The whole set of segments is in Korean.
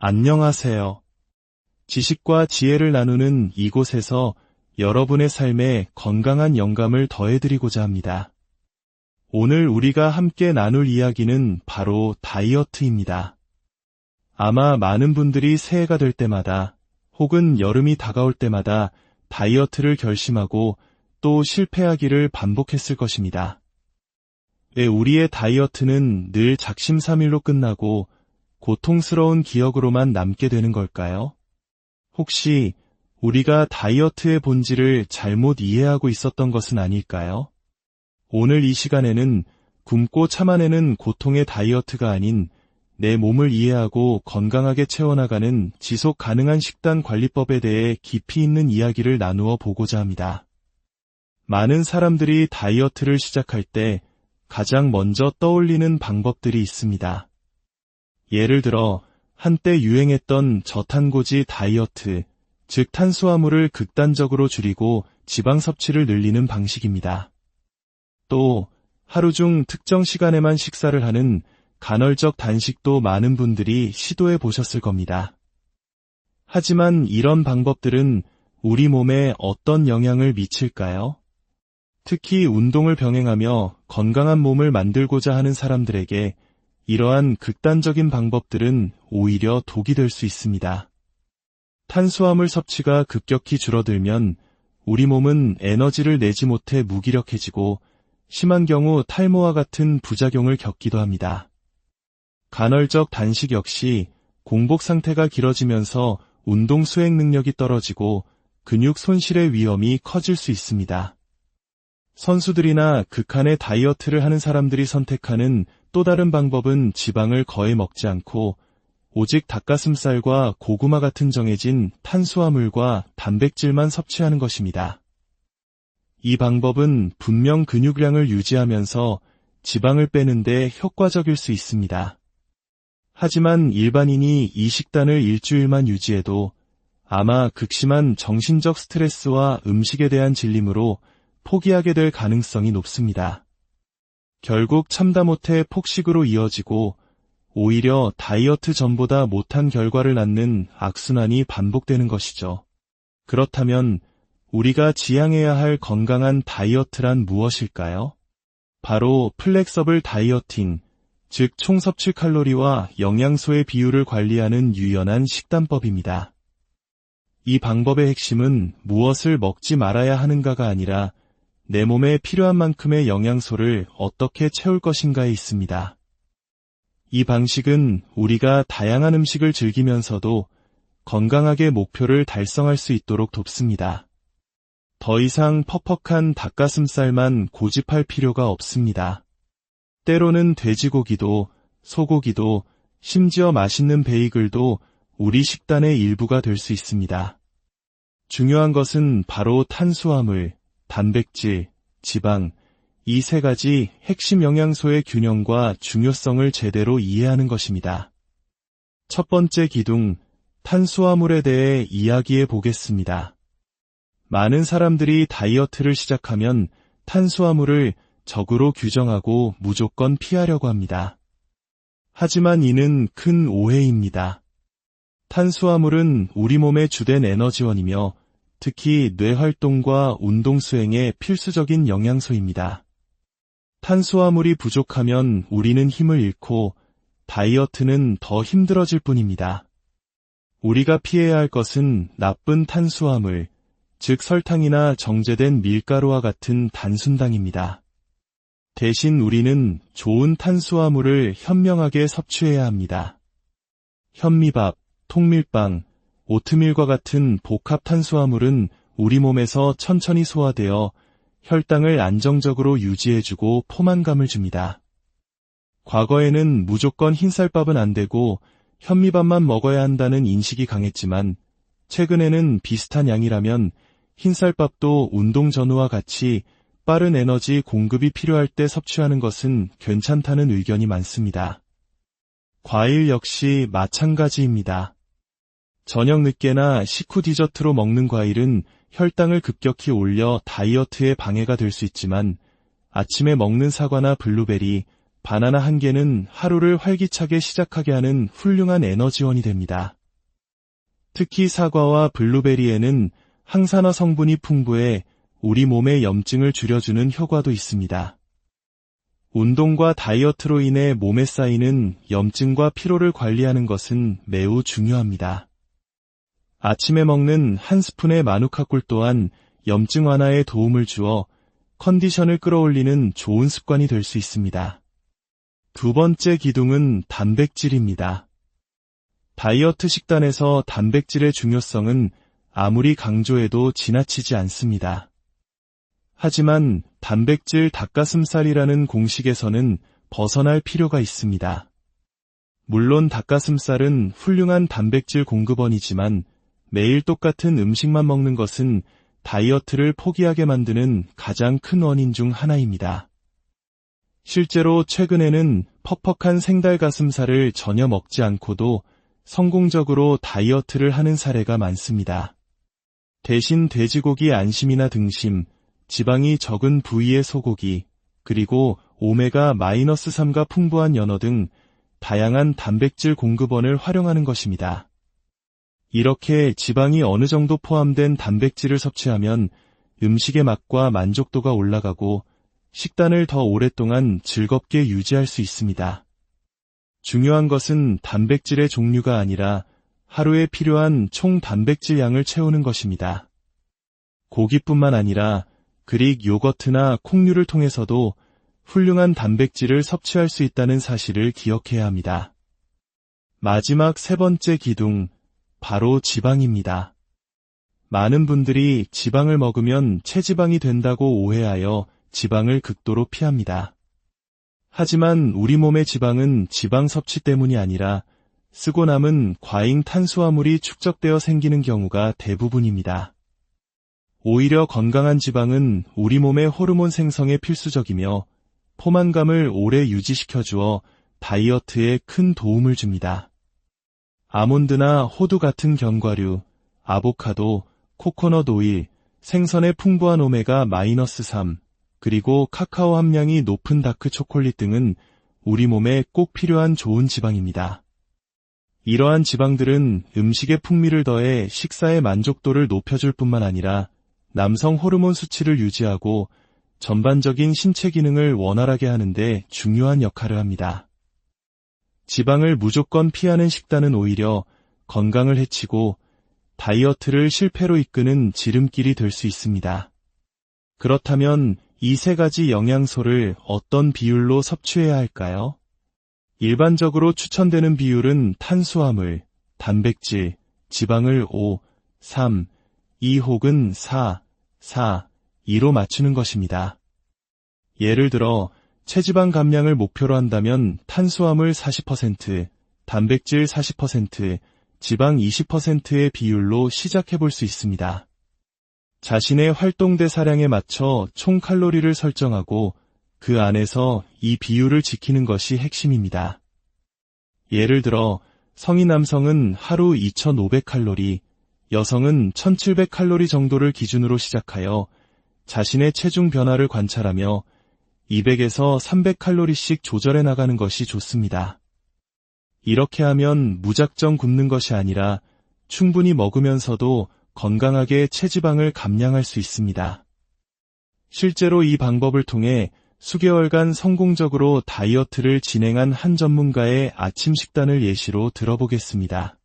안녕하세요. 지식과 지혜를 나누는 이곳에서 여러분의 삶에 건강한 영감을 더해드리고자 합니다. 오늘 우리가 함께 나눌 이야기는 바로 다이어트입니다. 아마 많은 분들이 새해가 될 때마다 혹은 여름이 다가올 때마다 다이어트를 결심하고 또 실패하기를 반복했을 것입니다. 왜 우리의 다이어트는 늘 작심삼일로 끝나고 고통스러운 기억으로만 남게 되는 걸까요? 혹시 우리가 다이어트의 본질을 잘못 이해하고 있었던 것은 아닐까요? 오늘 이 시간에는 굶고 참아내는 고통의 다이어트가 아닌 내 몸을 이해하고 건강하게 채워나가는 지속 가능한 식단 관리법에 대해 깊이 있는 이야기를 나누어 보고자 합니다. 많은 사람들이 다이어트를 시작할 때 가장 먼저 떠올리는 방법들이 있습니다. 예를 들어 한때 유행했던 저탄고지 다이어트, 즉 탄수화물을 극단적으로 줄이고 지방 섭취를 늘리는 방식입니다. 또 하루 중 특정 시간에만 식사를 하는 간헐적 단식도 많은 분들이 시도해 보셨을 겁니다. 하지만 이런 방법들은 우리 몸에 어떤 영향을 미칠까요? 특히 운동을 병행하며 건강한 몸을 만들고자 하는 사람들에게 이러한 극단적인 방법들은 오히려 독이 될 수 있습니다. 탄수화물 섭취가 급격히 줄어들면 우리 몸은 에너지를 내지 못해 무기력해지고 심한 경우 탈모와 같은 부작용을 겪기도 합니다. 간헐적 단식 역시 공복 상태가 길어지면서 운동 수행 능력이 떨어지고 근육 손실의 위험이 커질 수 있습니다. 선수들이나 극한의 다이어트를 하는 사람들이 선택하는 또 다른 방법은 지방을 거의 먹지 않고 오직 닭가슴살과 고구마 같은 정해진 탄수화물과 단백질만 섭취하는 것입니다. 이 방법은 분명 근육량을 유지하면서 지방을 빼는 데 효과적일 수 있습니다. 하지만 일반인이 이 식단을 일주일만 유지해도 아마 극심한 정신적 스트레스와 음식에 대한 질림으로 포기하게 될 가능성이 높습니다. 결국 참다 못해 폭식으로 이어지고 오히려 다이어트 전보다 못한 결과를 낳는 악순환이 반복되는 것이죠. 그렇다면 우리가 지향해야 할 건강한 다이어트란 무엇일까요? 바로 플렉서블 다이어팅, 즉 총섭취 칼로리와 영양소의 비율을 관리하는 유연한 식단법입니다. 이 방법의 핵심은 무엇을 먹지 말아야 하는가가 아니라 내 몸에 필요한 만큼의 영양소를 어떻게 채울 것인가에 있습니다. 이 방식은 우리가 다양한 음식을 즐기면서도 건강하게 목표를 달성할 수 있도록 돕습니다. 더 이상 퍽퍽한 닭가슴살만 고집할 필요가 없습니다. 때로는 돼지고기도, 소고기도, 심지어 맛있는 베이글도 우리 식단의 일부가 될 수 있습니다. 중요한 것은 바로 탄수화물, 단백질, 지방, 이 세 가지 핵심 영양소의 균형과 중요성을 제대로 이해하는 것입니다. 첫 번째 기둥, 탄수화물에 대해 이야기해 보겠습니다. 많은 사람들이 다이어트를 시작하면 탄수화물을 적으로 규정하고 무조건 피하려고 합니다. 하지만 이는 큰 오해입니다. 탄수화물은 우리 몸의 주된 에너지원이며 특히 뇌 활동과 운동 수행에 필수적인 영양소입니다. 탄수화물이 부족하면 우리는 힘을 잃고 다이어트는 더 힘들어질 뿐입니다. 우리가 피해야 할 것은 나쁜 탄수화물, 즉 설탕이나 정제된 밀가루와 같은 단순당입니다. 대신 우리는 좋은 탄수화물을 현명하게 섭취해야 합니다. 현미밥, 통밀빵, 오트밀과 같은 복합 탄수화물은 우리 몸에서 천천히 소화되어 혈당을 안정적으로 유지해주고 포만감을 줍니다. 과거에는 무조건 흰쌀밥은 안 되고 현미밥만 먹어야 한다는 인식이 강했지만 최근에는 비슷한 양이라면 흰쌀밥도 운동 전후와 같이 빠른 에너지 공급이 필요할 때 섭취하는 것은 괜찮다는 의견이 많습니다. 과일 역시 마찬가지입니다. 저녁 늦게나 식후 디저트로 먹는 과일은 혈당을 급격히 올려 다이어트에 방해가 될 수 있지만 아침에 먹는 사과나 블루베리, 바나나 한 개는 하루를 활기차게 시작하게 하는 훌륭한 에너지원이 됩니다. 특히 사과와 블루베리에는 항산화 성분이 풍부해 우리 몸의 염증을 줄여주는 효과도 있습니다. 운동과 다이어트로 인해 몸에 쌓이는 염증과 피로를 관리하는 것은 매우 중요합니다. 아침에 먹는 한 스푼의 마누카 꿀 또한 염증 완화에 도움을 주어 컨디션을 끌어올리는 좋은 습관이 될 수 있습니다. 두 번째 기둥은 단백질입니다. 다이어트 식단에서 단백질의 중요성은 아무리 강조해도 지나치지 않습니다. 하지만 단백질 닭가슴살이라는 공식에서는 벗어날 필요가 있습니다. 물론 닭가슴살은 훌륭한 단백질 공급원이지만 매일 똑같은 음식만 먹는 것은 다이어트를 포기하게 만드는 가장 큰 원인 중 하나입니다. 실제로 최근에는 퍽퍽한 생닭가슴살을 전혀 먹지 않고도 성공적으로 다이어트를 하는 사례가 많습니다. 대신 돼지고기 안심이나 등심, 지방이 적은 부위의 소고기, 그리고 오메가-3가 풍부한 연어 등 다양한 단백질 공급원을 활용하는 것입니다. 이렇게 지방이 어느 정도 포함된 단백질을 섭취하면 음식의 맛과 만족도가 올라가고 식단을 더 오랫동안 즐겁게 유지할 수 있습니다. 중요한 것은 단백질의 종류가 아니라 하루에 필요한 총 단백질 양을 채우는 것입니다. 고기뿐만 아니라 그릭 요거트나 콩류를 통해서도 훌륭한 단백질을 섭취할 수 있다는 사실을 기억해야 합니다. 마지막 세 번째 기둥, 바로 지방입니다. 많은 분들이 지방을 먹으면 체지방이 된다고 오해하여 지방을 극도로 피합니다. 하지만 우리 몸의 지방은 지방 섭취 때문이 아니라 쓰고 남은 과잉 탄수화물이 축적되어 생기는 경우가 대부분입니다. 오히려 건강한 지방은 우리 몸의 호르몬 생성에 필수적이며 포만감을 오래 유지시켜주어 다이어트에 큰 도움을 줍니다. 아몬드나 호두 같은 견과류, 아보카도, 코코넛 오일, 생선의 풍부한 오메가-3, 그리고 카카오 함량이 높은 다크 초콜릿 등은 우리 몸에 꼭 필요한 좋은 지방입니다. 이러한 지방들은 음식의 풍미를 더해 식사의 만족도를 높여줄 뿐만 아니라 남성 호르몬 수치를 유지하고 전반적인 신체 기능을 원활하게 하는 데 중요한 역할을 합니다. 지방을 무조건 피하는 식단은 오히려 건강을 해치고 다이어트를 실패로 이끄는 지름길이 될 수 있습니다. 그렇다면 이 세 가지 영양소를 어떤 비율로 섭취해야 할까요? 일반적으로 추천되는 비율은 탄수화물, 단백질, 지방을 5, 3, 2 혹은 4, 4, 2로 맞추는 것입니다. 예를 들어 체지방 감량을 목표로 한다면 탄수화물 40%, 단백질 40%, 지방 20%의 비율로 시작해 볼 수 있습니다. 자신의 활동대 사량에 맞춰 총 칼로리를 설정하고 그 안에서 이 비율을 지키는 것이 핵심입니다. 예를 들어 성인 남성은 하루 2,500칼로리, 여성은 1,700칼로리 정도를 기준으로 시작하여 자신의 체중 변화를 관찰하며 200에서 300칼로리씩 조절해 나가는 것이 좋습니다. 이렇게 하면 무작정 굶는 것이 아니라 충분히 먹으면서도 건강하게 체지방을 감량할 수 있습니다. 실제로 이 방법을 통해 수개월간 성공적으로 다이어트를 진행한 한 전문가의 아침 식단을 예시로 들어보겠습니다.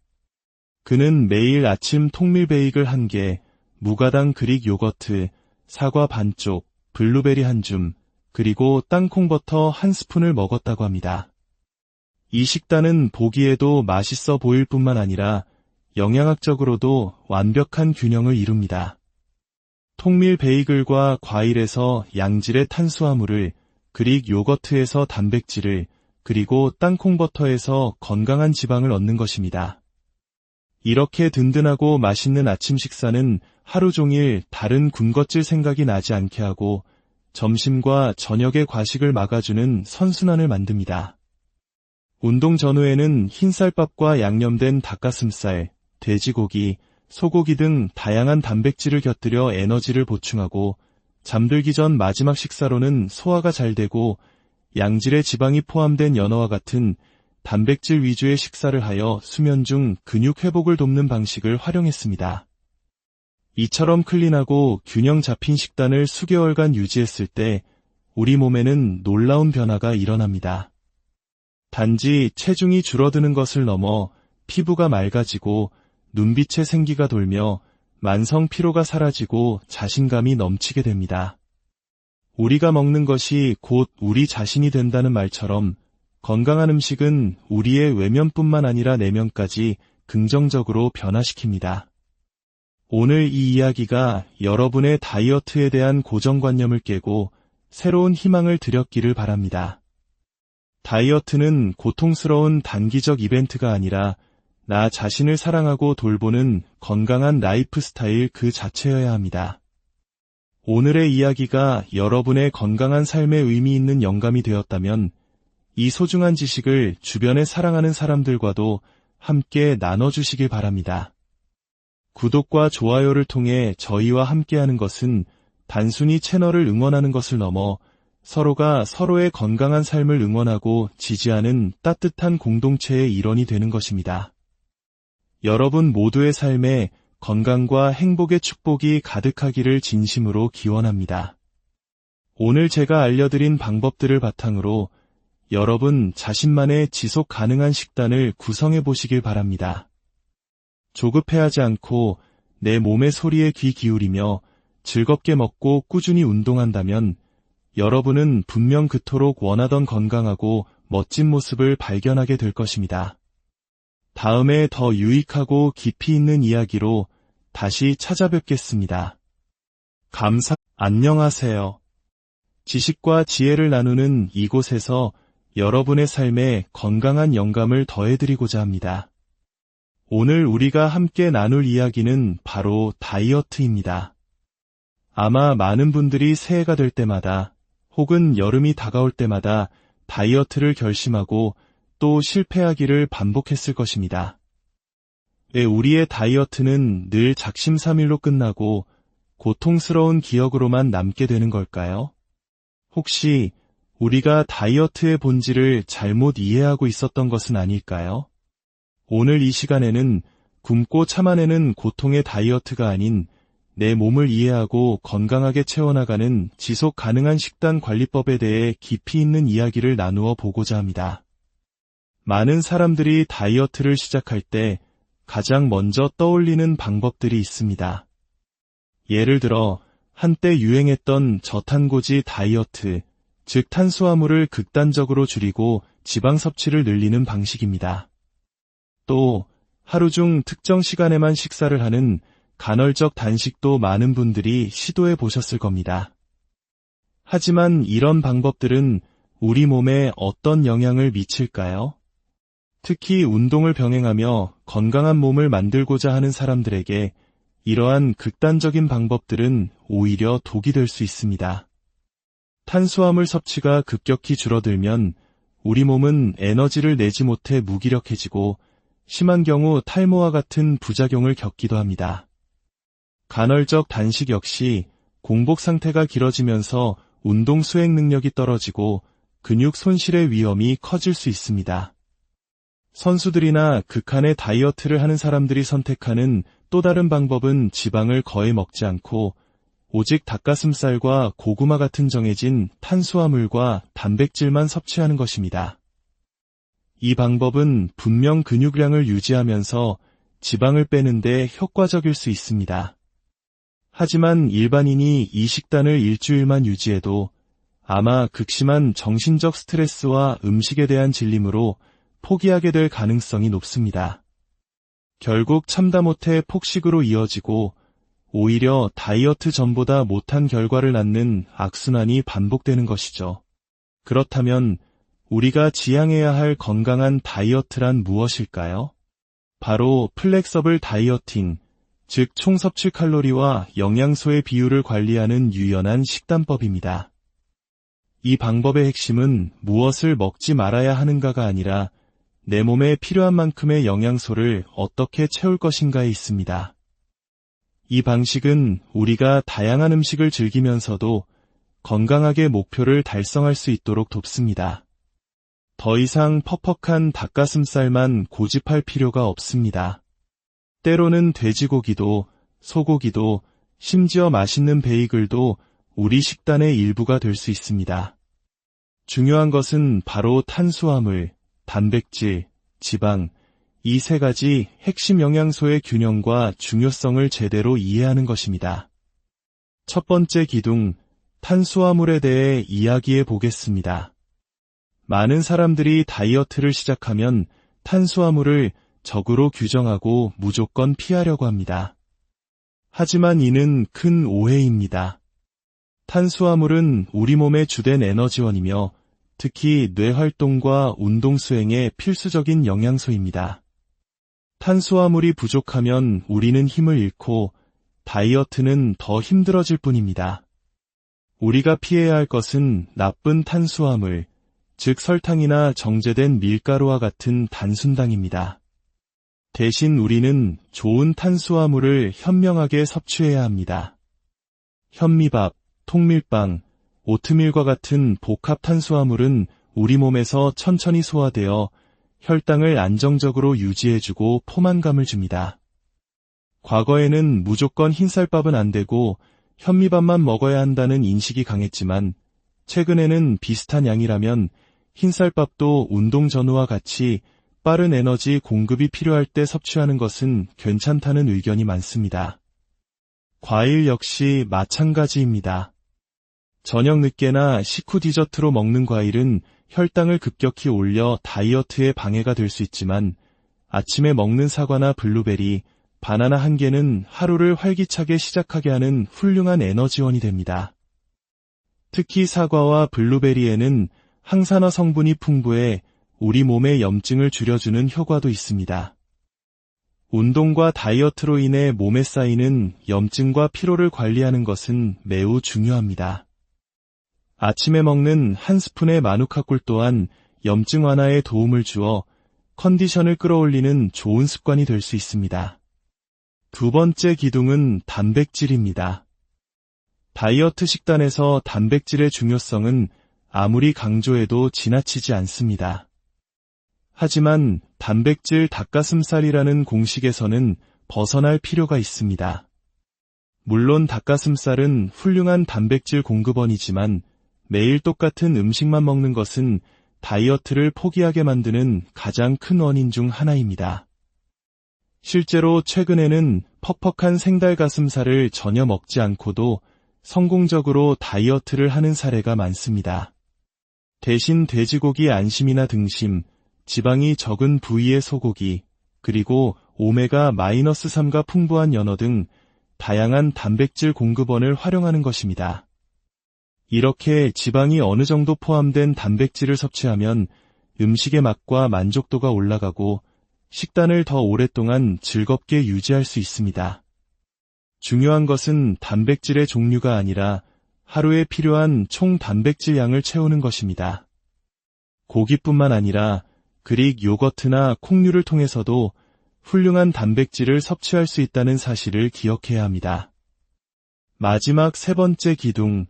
그는 매일 아침 통밀 베이글 1개, 무가당 그릭 요거트, 사과 반쪽, 블루베리 한 줌, 그리고 땅콩 버터 한 스푼을 먹었다고 합니다. 이 식단은 보기에도 맛있어 보일 뿐만 아니라 영양학적으로도 완벽한 균형을 이룹니다. 통밀 베이글과 과일에서 양질의 탄수화물을, 그릭 요거트에서 단백질을, 그리고 땅콩 버터에서 건강한 지방을 얻는 것입니다. 이렇게 든든하고 맛있는 아침 식사는 하루 종일 다른 군것질 생각이 나지 않게 하고 점심과 저녁의 과식을 막아주는 선순환을 만듭니다. 운동 전후에는 흰쌀밥과 양념된 닭가슴살, 돼지고기, 소고기 등 다양한 단백질을 곁들여 에너지를 보충하고 잠들기 전 마지막 식사로는 소화가 잘 되고 양질의 지방이 포함된 연어와 같은 단백질 위주의 식사를 하여 수면 중 근육 회복을 돕는 방식을 활용했습니다. 이처럼 클린하고 균형 잡힌 식단을 수개월간 유지했을 때 우리 몸에는 놀라운 변화가 일어납니다. 단지 체중이 줄어드는 것을 넘어 피부가 맑아지고 눈빛에 생기가 돌며 만성 피로가 사라지고 자신감이 넘치게 됩니다. 우리가 먹는 것이 곧 우리 자신이 된다는 말처럼 건강한 음식은 우리의 외면뿐만 아니라 내면까지 긍정적으로 변화시킵니다. 오늘 이 이야기가 여러분의 다이어트에 대한 고정관념을 깨고 새로운 희망을 드렸기를 바랍니다. 다이어트는 고통스러운 단기적 이벤트가 아니라 나 자신을 사랑하고 돌보는 건강한 라이프 스타일 그 자체여야 합니다. 오늘의 이야기가 여러분의 건강한 삶에 의미 있는 영감이 되었다면 이 소중한 지식을 주변에 사랑하는 사람들과도 함께 나눠주시길 바랍니다. 구독과 좋아요를 통해 저희와 함께하는 것은 단순히 채널을 응원하는 것을 넘어 서로가 서로의 건강한 삶을 응원하고 지지하는 따뜻한 공동체의 일원이 되는 것입니다. 여러분 모두의 삶에 건강과 행복의 축복이 가득하기를 진심으로 기원합니다. 오늘 제가 알려드린 방법들을 바탕으로 여러분 자신만의 지속 가능한 식단을 구성해 보시길 바랍니다. 조급해하지 않고 내 몸의 소리에 귀 기울이며 즐겁게 먹고 꾸준히 운동한다면 여러분은 분명 그토록 원하던 건강하고 멋진 모습을 발견하게 될 것입니다. 다음에 더 유익하고 깊이 있는 이야기로 다시 찾아뵙겠습니다. 안녕하세요. 지식과 지혜를 나누는 이곳에서 여러분의 삶에 건강한 영감을 더해드리고자 합니다. 오늘 우리가 함께 나눌 이야기는 바로 다이어트입니다. 아마 많은 분들이 새해가 될 때마다 혹은 여름이 다가올 때마다 다이어트를 결심하고 또 실패하기를 반복했을 것입니다. 왜 우리의 다이어트는 늘 작심삼일로 끝나고 고통스러운 기억으로만 남게 되는 걸까요? 혹시 우리가 다이어트의 본질을 잘못 이해하고 있었던 것은 아닐까요? 오늘 이 시간에는 굶고 참아내는 고통의 다이어트가 아닌 내 몸을 이해하고 건강하게 채워나가는 지속 가능한 식단 관리법에 대해 깊이 있는 이야기를 나누어 보고자 합니다. 많은 사람들이 다이어트를 시작할 때 가장 먼저 떠올리는 방법들이 있습니다. 예를 들어 한때 유행했던 저탄고지 다이어트, 즉 탄수화물을 극단적으로 줄이고 지방 섭취를 늘리는 방식입니다. 또 하루 중 특정 시간에만 식사를 하는 간헐적 단식도 많은 분들이 시도해 보셨을 겁니다. 하지만 이런 방법들은 우리 몸에 어떤 영향을 미칠까요? 특히 운동을 병행하며 건강한 몸을 만들고자 하는 사람들에게 이러한 극단적인 방법들은 오히려 독이 될 수 있습니다. 탄수화물 섭취가 급격히 줄어들면 우리 몸은 에너지를 내지 못해 무기력해지고 심한 경우 탈모와 같은 부작용을 겪기도 합니다. 간헐적 단식 역시 공복 상태가 길어지면서 운동 수행 능력이 떨어지고 근육 손실의 위험이 커질 수 있습니다. 선수들이나 극한의 다이어트를 하는 사람들이 선택하는 또 다른 방법은 지방을 거의 먹지 않고 오직 닭가슴살과 고구마 같은 정해진 탄수화물과 단백질만 섭취하는 것입니다. 이 방법은 분명 근육량을 유지하면서 지방을 빼는 데 효과적일 수 있습니다. 하지만 일반인이 이 식단을 일주일만 유지해도 아마 극심한 정신적 스트레스와 음식에 대한 질림으로 포기하게 될 가능성이 높습니다. 결국 참다 못해 폭식으로 이어지고 오히려 다이어트 전보다 못한 결과를 낳는 악순환이 반복되는 것이죠. 그렇다면 우리가 지향해야 할 건강한 다이어트란 무엇일까요? 바로 플렉서블 다이어팅, 즉 총 섭취 칼로리와 영양소의 비율을 관리하는 유연한 식단법입니다. 이 방법의 핵심은 무엇을 먹지 말아야 하는가가 아니라 내 몸에 필요한 만큼의 영양소를 어떻게 채울 것인가에 있습니다. 이 방식은 우리가 다양한 음식을 즐기면서도 건강하게 목표를 달성할 수 있도록 돕습니다. 더 이상 퍽퍽한 닭가슴살만 고집할 필요가 없습니다. 때로는 돼지고기도, 소고기도, 심지어 맛있는 베이글도 우리 식단의 일부가 될 수 있습니다. 중요한 것은 바로 탄수화물, 단백질, 지방, 이 세 가지 핵심 영양소의 균형과 중요성을 제대로 이해하는 것입니다. 첫 번째 기둥, 탄수화물에 대해 이야기해 보겠습니다. 많은 사람들이 다이어트를 시작하면 탄수화물을 적으로 규정하고 무조건 피하려고 합니다. 하지만 이는 큰 오해입니다. 탄수화물은 우리 몸의 주된 에너지원이며 특히 뇌 활동과 운동 수행에 필수적인 영양소입니다. 탄수화물이 부족하면 우리는 힘을 잃고 다이어트는 더 힘들어질 뿐입니다. 우리가 피해야 할 것은 나쁜 탄수화물, 즉 설탕이나 정제된 밀가루와 같은 단순당입니다. 대신 우리는 좋은 탄수화물을 현명하게 섭취해야 합니다. 현미밥, 통밀빵, 오트밀과 같은 복합 탄수화물은 우리 몸에서 천천히 소화되어 혈당을 안정적으로 유지해주고 포만감을 줍니다. 과거에는 무조건 흰쌀밥은 안 되고 현미밥만 먹어야 한다는 인식이 강했지만 최근에는 비슷한 양이라면 흰쌀밥도 운동 전후와 같이 빠른 에너지 공급이 필요할 때 섭취하는 것은 괜찮다는 의견이 많습니다. 과일 역시 마찬가지입니다. 저녁 늦게나 식후 디저트로 먹는 과일은 혈당을 급격히 올려 다이어트에 방해가 될 수 있지만 아침에 먹는 사과나 블루베리, 바나나 한 개는 하루를 활기차게 시작하게 하는 훌륭한 에너지원이 됩니다. 특히 사과와 블루베리에는 항산화 성분이 풍부해 우리 몸의 염증을 줄여주는 효과도 있습니다. 운동과 다이어트로 인해 몸에 쌓이는 염증과 피로를 관리하는 것은 매우 중요합니다. 아침에 먹는 한 스푼의 마누카꿀 또한 염증 완화에 도움을 주어 컨디션을 끌어올리는 좋은 습관이 될 수 있습니다. 두 번째 기둥은 단백질입니다. 다이어트 식단에서 단백질의 중요성은 아무리 강조해도 지나치지 않습니다. 하지만 단백질 닭가슴살이라는 공식에서는 벗어날 필요가 있습니다. 물론 닭가슴살은 훌륭한 단백질 공급원이지만 매일 똑같은 음식만 먹는 것은 다이어트를 포기하게 만드는 가장 큰 원인 중 하나입니다. 실제로 최근에는 퍽퍽한 생닭가슴살을 전혀 먹지 않고도 성공적으로 다이어트를 하는 사례가 많습니다. 대신 돼지고기 안심이나 등심, 지방이 적은 부위의 소고기, 그리고 오메가-3가 풍부한 연어 등 다양한 단백질 공급원을 활용하는 것입니다. 이렇게 지방이 어느 정도 포함된 단백질을 섭취하면 음식의 맛과 만족도가 올라가고 식단을 더 오랫동안 즐겁게 유지할 수 있습니다. 중요한 것은 단백질의 종류가 아니라 하루에 필요한 총 단백질 양을 채우는 것입니다. 고기뿐만 아니라 그릭 요거트나 콩류를 통해서도 훌륭한 단백질을 섭취할 수 있다는 사실을 기억해야 합니다. 마지막 세 번째 기둥,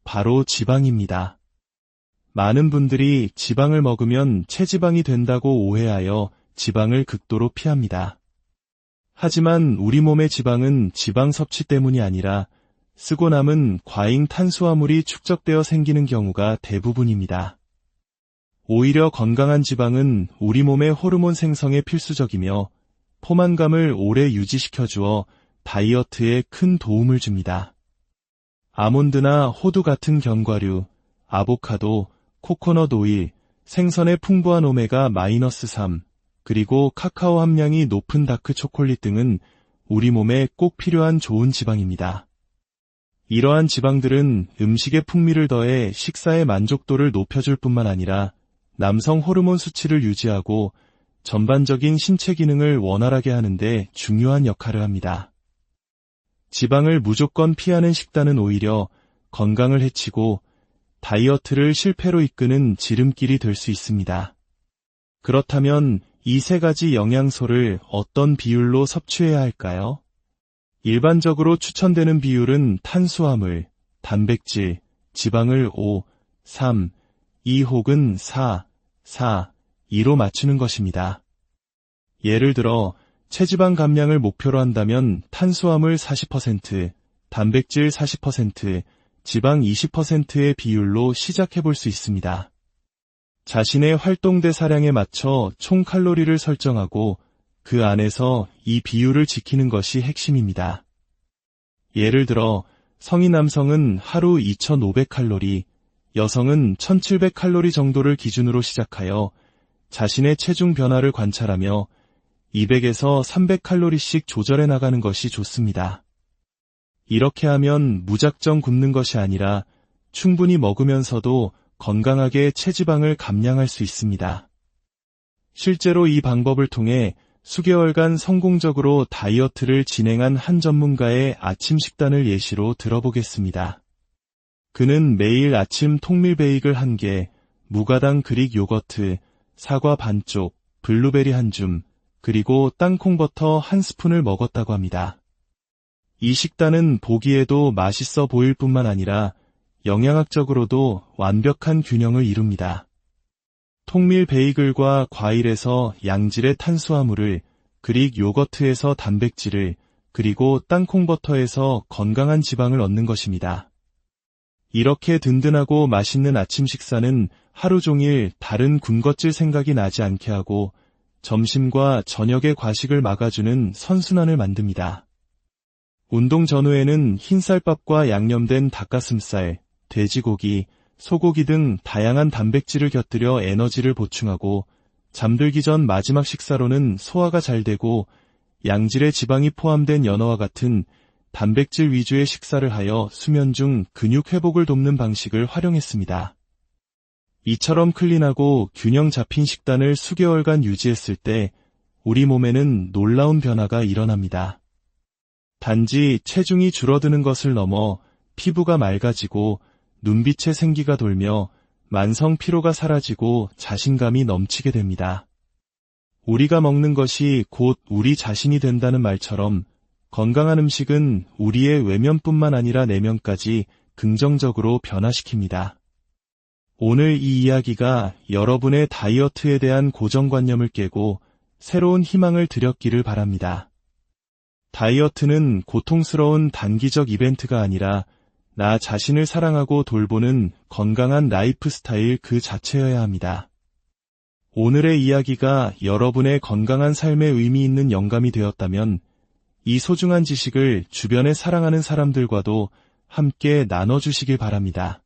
바로 지방입니다. 많은 분들이 지방을 먹으면 체지방이 된다고 오해하여 지방을 극도로 피합니다. 하지만 우리 몸의 지방은 지방 섭취 때문이 아니라 쓰고 남은 과잉 탄수화물이 축적되어 생기는 경우가 대부분입니다. 오히려 건강한 지방은 우리 몸의 호르몬 생성에 필수적이며 포만감을 오래 유지시켜주어 다이어트에 큰 도움을 줍니다. 아몬드나 호두 같은 견과류, 아보카도, 코코넛 오일, 생선의 풍부한 오메가-3, 그리고 카카오 함량이 높은 다크 초콜릿 등은 우리 몸에 꼭 필요한 좋은 지방입니다. 이러한 지방들은 음식의 풍미를 더해 식사의 만족도를 높여줄 뿐만 아니라 남성 호르몬 수치를 유지하고 전반적인 신체 기능을 원활하게 하는데 중요한 역할을 합니다. 지방을 무조건 피하는 식단은 오히려 건강을 해치고 다이어트를 실패로 이끄는 지름길이 될 수 있습니다. 그렇다면 이 세 가지 영양소를 어떤 비율로 섭취해야 할까요? 일반적으로 추천되는 비율은 탄수화물, 단백질, 지방을 5, 3, 2 혹은 4, 4, 2로 맞추는 것입니다. 예를 들어 체지방 감량을 목표로 한다면 탄수화물 40%, 단백질 40%, 지방 20%의 비율로 시작해 볼 수 있습니다. 자신의 활동 대사량에 맞춰 총 칼로리를 설정하고 그 안에서 이 비율을 지키는 것이 핵심입니다. 예를 들어 성인 남성은 하루 2,500칼로리, 여성은 1,700칼로리 정도를 기준으로 시작하여 자신의 체중 변화를 관찰하며 200에서 300칼로리씩 조절해 나가는 것이 좋습니다. 이렇게 하면 무작정 굶는 것이 아니라 충분히 먹으면서도 건강하게 체지방을 감량할 수 있습니다. 실제로 이 방법을 통해 수개월간 성공적으로 다이어트를 진행한 한 전문가의 아침 식단을 예시로 들어보겠습니다. 그는 매일 아침 통밀 베이글 1개, 무가당 그릭 요거트, 사과 반쪽, 블루베리 1줌, 그리고 땅콩버터 1스푼을 먹었다고 합니다. 이 식단은 보기에도 맛있어 보일 뿐만 아니라 영양학적으로도 완벽한 균형을 이룹니다. 통밀 베이글과 과일에서 양질의 탄수화물을, 그릭 요거트에서 단백질을, 그리고 땅콩버터에서 건강한 지방을 얻는 것입니다. 이렇게 든든하고 맛있는 아침 식사는 하루 종일 다른 군것질 생각이 나지 않게 하고 점심과 저녁의 과식을 막아주는 선순환을 만듭니다. 운동 전후에는 흰쌀밥과 양념된 닭가슴살, 돼지고기, 소고기 등 다양한 단백질을 곁들여 에너지를 보충하고 잠들기 전 마지막 식사로는 소화가 잘 되고 양질의 지방이 포함된 연어와 같은 단백질 위주의 식사를 하여 수면 중 근육 회복을 돕는 방식을 활용했습니다. 이처럼 클린하고 균형 잡힌 식단을 수개월간 유지했을 때 우리 몸에는 놀라운 변화가 일어납니다. 단지 체중이 줄어드는 것을 넘어 피부가 맑아지고 눈빛에 생기가 돌며 만성 피로가 사라지고 자신감이 넘치게 됩니다. 우리가 먹는 것이 곧 우리 자신이 된다는 말처럼 건강한 음식은 우리의 외면뿐만 아니라 내면까지 긍정적으로 변화시킵니다. 오늘 이 이야기가 여러분의 다이어트에 대한 고정관념을 깨고 새로운 희망을 드렸기를 바랍니다. 다이어트는 고통스러운 단기적 이벤트가 아니라 나 자신을 사랑하고 돌보는 건강한 라이프 스타일 그 자체여야 합니다. 오늘의 이야기가 여러분의 건강한 삶에 의미 있는 영감이 되었다면 이 소중한 지식을 주변에 사랑하는 사람들과도 함께 나눠주시길 바랍니다.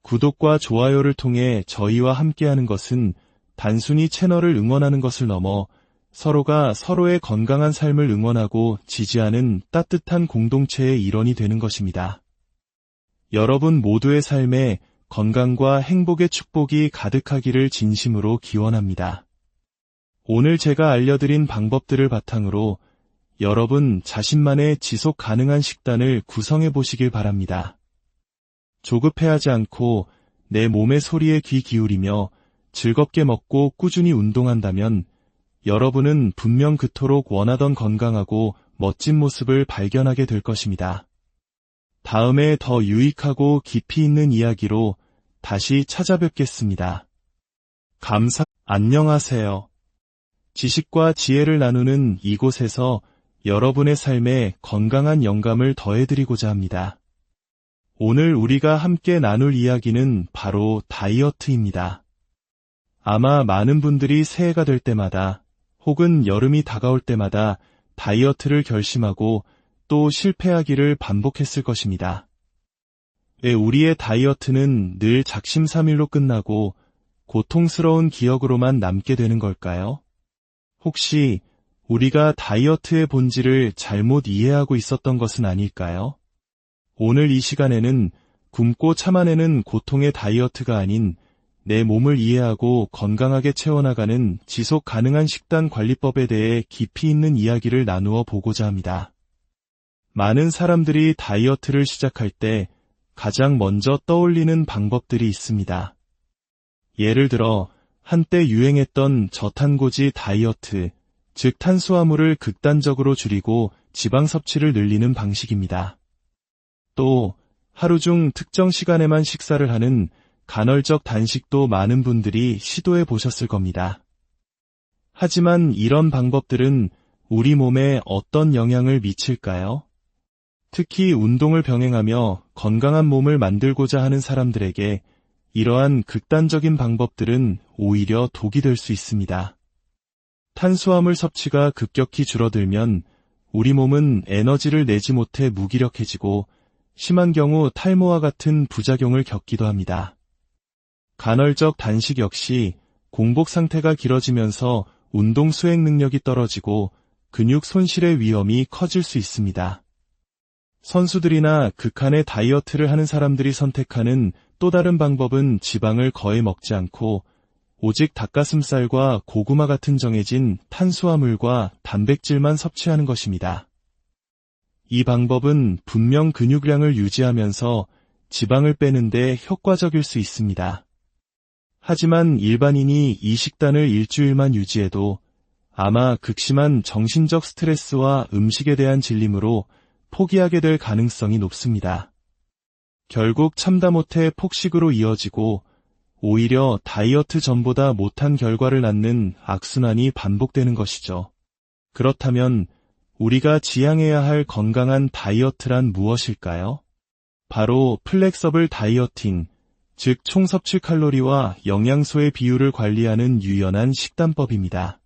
구독과 좋아요를 통해 저희와 함께하는 것은 단순히 채널을 응원하는 것을 넘어 서로가 서로의 건강한 삶을 응원하고 지지하는 따뜻한 공동체의 일원이 되는 것입니다. 여러분 모두의 삶에 건강과 행복의 축복이 가득하기를 진심으로 기원합니다. 오늘 제가 알려드린 방법들을 바탕으로 여러분 자신만의 지속 가능한 식단을 구성해 보시길 바랍니다. 조급해하지 않고 내 몸의 소리에 귀 기울이며 즐겁게 먹고 꾸준히 운동한다면 여러분은 분명 그토록 원하던 건강하고 멋진 모습을 발견하게 될 것입니다. 다음에 더 유익하고 깊이 있는 이야기로 다시 찾아뵙겠습니다. 안녕하세요. 지식과 지혜를 나누는 이곳에서 여러분의 삶에 건강한 영감을 더해드리고자 합니다. 오늘 우리가 함께 나눌 이야기는 바로 다이어트입니다. 아마 많은 분들이 새해가 될 때마다 혹은 여름이 다가올 때마다 다이어트를 결심하고 또 실패하기를 반복했을 것입니다. 왜 우리의 다이어트는 늘 작심삼일로 끝나고 고통스러운 기억으로만 남게 되는 걸까요? 혹시 우리가 다이어트의 본질을 잘못 이해하고 있었던 것은 아닐까요? 오늘 이 시간에는 굶고 참아내는 고통의 다이어트가 아닌 내 몸을 이해하고 건강하게 채워나가는 지속 가능한 식단 관리법에 대해 깊이 있는 이야기를 나누어 보고자 합니다. 많은 사람들이 다이어트를 시작할 때 가장 먼저 떠올리는 방법들이 있습니다. 예를 들어 한때 유행했던 저탄고지 다이어트, 즉 탄수화물을 극단적으로 줄이고 지방 섭취를 늘리는 방식입니다. 또 하루 중 특정 시간에만 식사를 하는 간헐적 단식도 많은 분들이 시도해 보셨을 겁니다. 하지만 이런 방법들은 우리 몸에 어떤 영향을 미칠까요? 특히 운동을 병행하며 건강한 몸을 만들고자 하는 사람들에게 이러한 극단적인 방법들은 오히려 독이 될 수 있습니다. 탄수화물 섭취가 급격히 줄어들면 우리 몸은 에너지를 내지 못해 무기력해지고 심한 경우 탈모와 같은 부작용을 겪기도 합니다. 간헐적 단식 역시 공복 상태가 길어지면서 운동 수행 능력이 떨어지고 근육 손실의 위험이 커질 수 있습니다. 선수들이나 극한의 다이어트를 하는 사람들이 선택하는 또 다른 방법은 지방을 거의 먹지 않고 오직 닭가슴살과 고구마 같은 정해진 탄수화물과 단백질만 섭취하는 것입니다. 이 방법은 분명 근육량을 유지하면서 지방을 빼는 데 효과적일 수 있습니다. 하지만 일반인이 이 식단을 일주일만 유지해도 아마 극심한 정신적 스트레스와 음식에 대한 질림으로 포기하게 될 가능성이 높습니다. 결국 참다 못해 폭식으로 이어지고 오히려 다이어트 전보다 못한 결과를 낳는 악순환이 반복되는 것이죠. 그렇다면 우리가 지향해야 할 건강한 다이어트란 무엇일까요? 바로 플렉서블 다이어팅, 즉 총섭취 칼로리와 영양소의 비율을 관리하는 유연한 식단법입니다.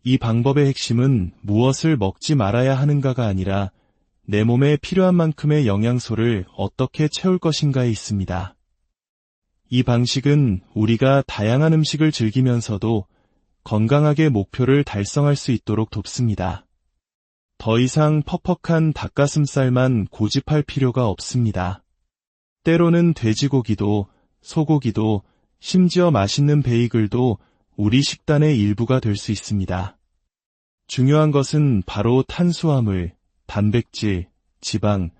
이 방법의 핵심은 무엇을 먹지 말아야 하는가가 아니라 내 몸에 필요한 만큼의 영양소를 어떻게 채울 것인가에 있습니다. 이 방식은 우리가 다양한 음식을 즐기면서도 건강하게 목표를 달성할 수 있도록 돕습니다. 더 이상 퍽퍽한 닭가슴살만 고집할 필요가 없습니다. 때로는 돼지고기도, 소고기도, 심지어 맛있는 베이글도 우리 식단의 일부가 될 수 있습니다. 중요한 것은 바로 탄수화물, 단백질, 지방,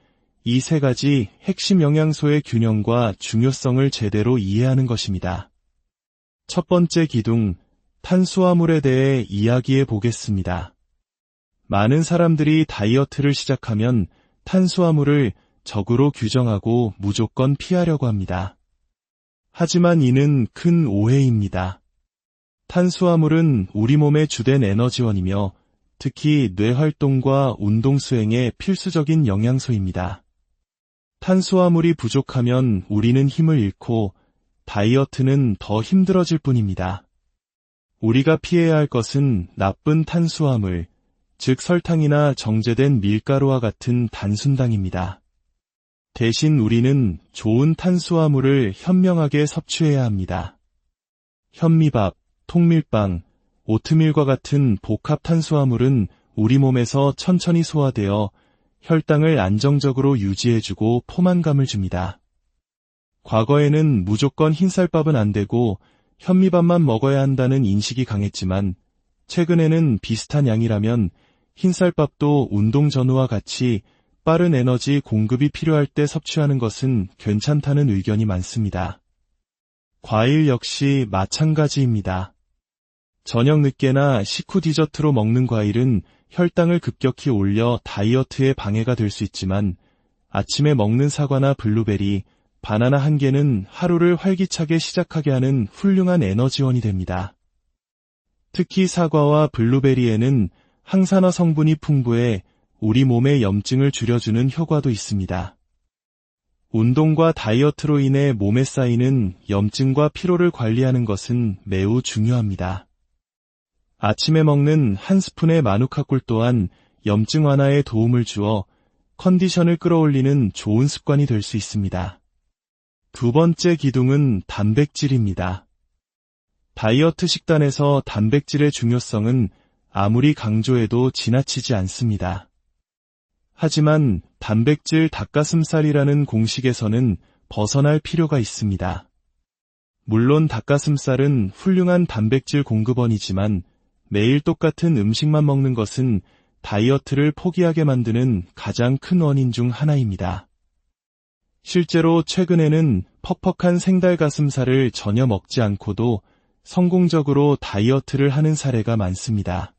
이 세 가지 핵심 영양소의 균형과 중요성을 제대로 이해하는 것입니다. 첫 번째 기둥, 탄수화물에 대해 이야기해 보겠습니다. 많은 사람들이 다이어트를 시작하면 탄수화물을 적으로 규정하고 무조건 피하려고 합니다. 하지만 이는 큰 오해입니다. 탄수화물은 우리 몸의 주된 에너지원이며 특히 뇌 활동과 운동 수행에 필수적인 영양소입니다. 탄수화물이 부족하면 우리는 힘을 잃고 다이어트는 더 힘들어질 뿐입니다. 우리가 피해야 할 것은 나쁜 탄수화물, 즉 설탕이나 정제된 밀가루와 같은 단순당입니다. 대신 우리는 좋은 탄수화물을 현명하게 섭취해야 합니다. 현미밥, 통밀빵, 오트밀과 같은 복합 탄수화물은 우리 몸에서 천천히 소화되어 혈당을 안정적으로 유지해주고 포만감을 줍니다. 과거에는 무조건 흰쌀밥은 안 되고 현미밥만 먹어야 한다는 인식이 강했지만 최근에는 비슷한 양이라면 흰쌀밥도 운동 전후와 같이 빠른 에너지 공급이 필요할 때 섭취하는 것은 괜찮다는 의견이 많습니다. 과일 역시 마찬가지입니다. 저녁 늦게나 식후 디저트로 먹는 과일은 혈당을 급격히 올려 다이어트에 방해가 될 수 있지만 아침에 먹는 사과나 블루베리, 바나나 한 개는 하루를 활기차게 시작하게 하는 훌륭한 에너지원이 됩니다. 특히 사과와 블루베리에는 항산화 성분이 풍부해 우리 몸의 염증을 줄여주는 효과도 있습니다. 운동과 다이어트로 인해 몸에 쌓이는 염증과 피로를 관리하는 것은 매우 중요합니다. 아침에 먹는 한 스푼의 마누카 꿀 또한 염증 완화에 도움을 주어 컨디션을 끌어올리는 좋은 습관이 될 수 있습니다. 두 번째 기둥은 단백질입니다. 다이어트 식단에서 단백질의 중요성은 아무리 강조해도 지나치지 않습니다. 하지만 단백질 닭가슴살이라는 공식에서는 벗어날 필요가 있습니다. 물론 닭가슴살은 훌륭한 단백질 공급원이지만 매일 똑같은 음식만 먹는 것은 다이어트를 포기하게 만드는 가장 큰 원인 중 하나입니다. 실제로 최근에는 퍽퍽한 생닭가슴살을 전혀 먹지 않고도 성공적으로 다이어트를 하는 사례가 많습니다.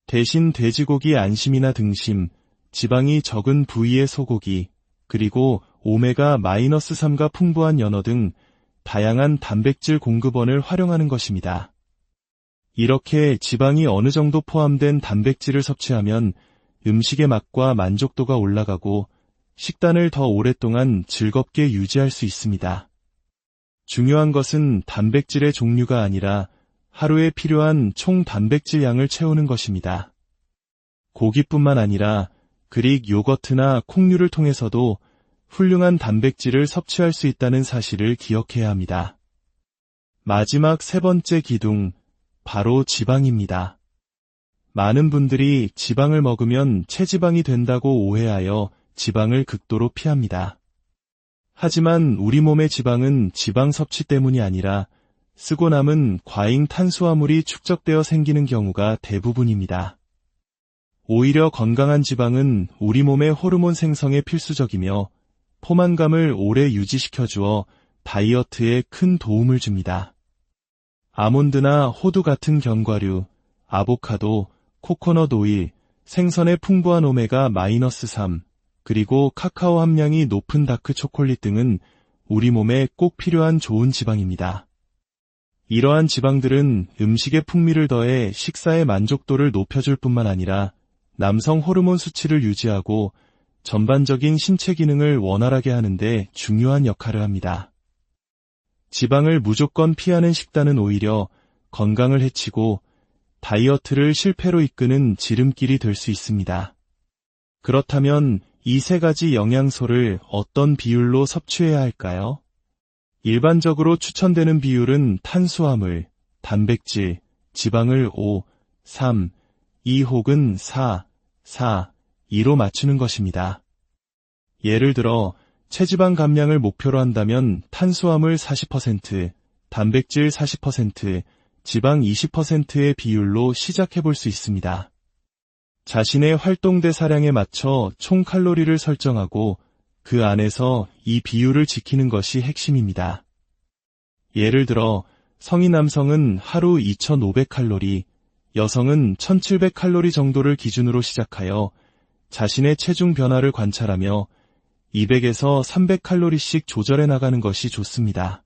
대신 돼지고기 안심이나 등심, 지방이 적은 부위의 소고기, 그리고 오메가-3가 풍부한 연어 등 다양한 단백질 공급원을 활용하는 것입니다. 이렇게 지방이 어느 정도 포함된 단백질을 섭취하면 음식의 맛과 만족도가 올라가고 식단을 더 오랫동안 즐겁게 유지할 수 있습니다. 중요한 것은 단백질의 종류가 아니라 하루에 필요한 총 단백질 양을 채우는 것입니다. 고기뿐만 아니라 그릭 요거트나 콩류를 통해서도 훌륭한 단백질을 섭취할 수 있다는 사실을 기억해야 합니다. 마지막 세 번째 기둥, 바로 지방입니다. 많은 분들이 지방을 먹으면 체지방이 된다고 오해하여 지방을 극도로 피합니다. 하지만 우리 몸의 지방은 지방 섭취 때문이 아니라 쓰고 남은 과잉 탄수화물이 축적되어 생기는 경우가 대부분입니다. 오히려 건강한 지방은 우리 몸의 호르몬 생성에 필수적이며 포만감을 오래 유지시켜주어 다이어트에 큰 도움을 줍니다. 아몬드나 호두 같은 견과류, 아보카도, 코코넛 오일, 생선의 풍부한 오메가-3, 그리고 카카오 함량이 높은 다크 초콜릿 등은 우리 몸에 꼭 필요한 좋은 지방입니다. 이러한 지방들은 음식의 풍미를 더해 식사의 만족도를 높여줄 뿐만 아니라 남성 호르몬 수치를 유지하고 전반적인 신체 기능을 원활하게 하는데 중요한 역할을 합니다. 지방을 무조건 피하는 식단은 오히려 건강을 해치고 다이어트를 실패로 이끄는 지름길이 될 수 있습니다. 그렇다면 이 세 가지 영양소를 어떤 비율로 섭취해야 할까요? 일반적으로 추천되는 비율은 탄수화물, 단백질, 지방을 5, 3, 2 혹은 4, 4, 2로 맞추는 것입니다. 예를 들어 체지방 감량을 목표로 한다면 탄수화물 40%, 단백질 40%, 지방 20%의 비율로 시작해 볼 수 있습니다. 자신의 활동 대사량에 맞춰 총 칼로리를 설정하고 그 안에서 이 비율을 지키는 것이 핵심입니다. 예를 들어 성인 남성은 하루 2,500칼로리, 여성은 1,700칼로리 정도를 기준으로 시작하여 자신의 체중 변화를 관찰하며 200에서 300칼로리씩 조절해 나가는 것이 좋습니다.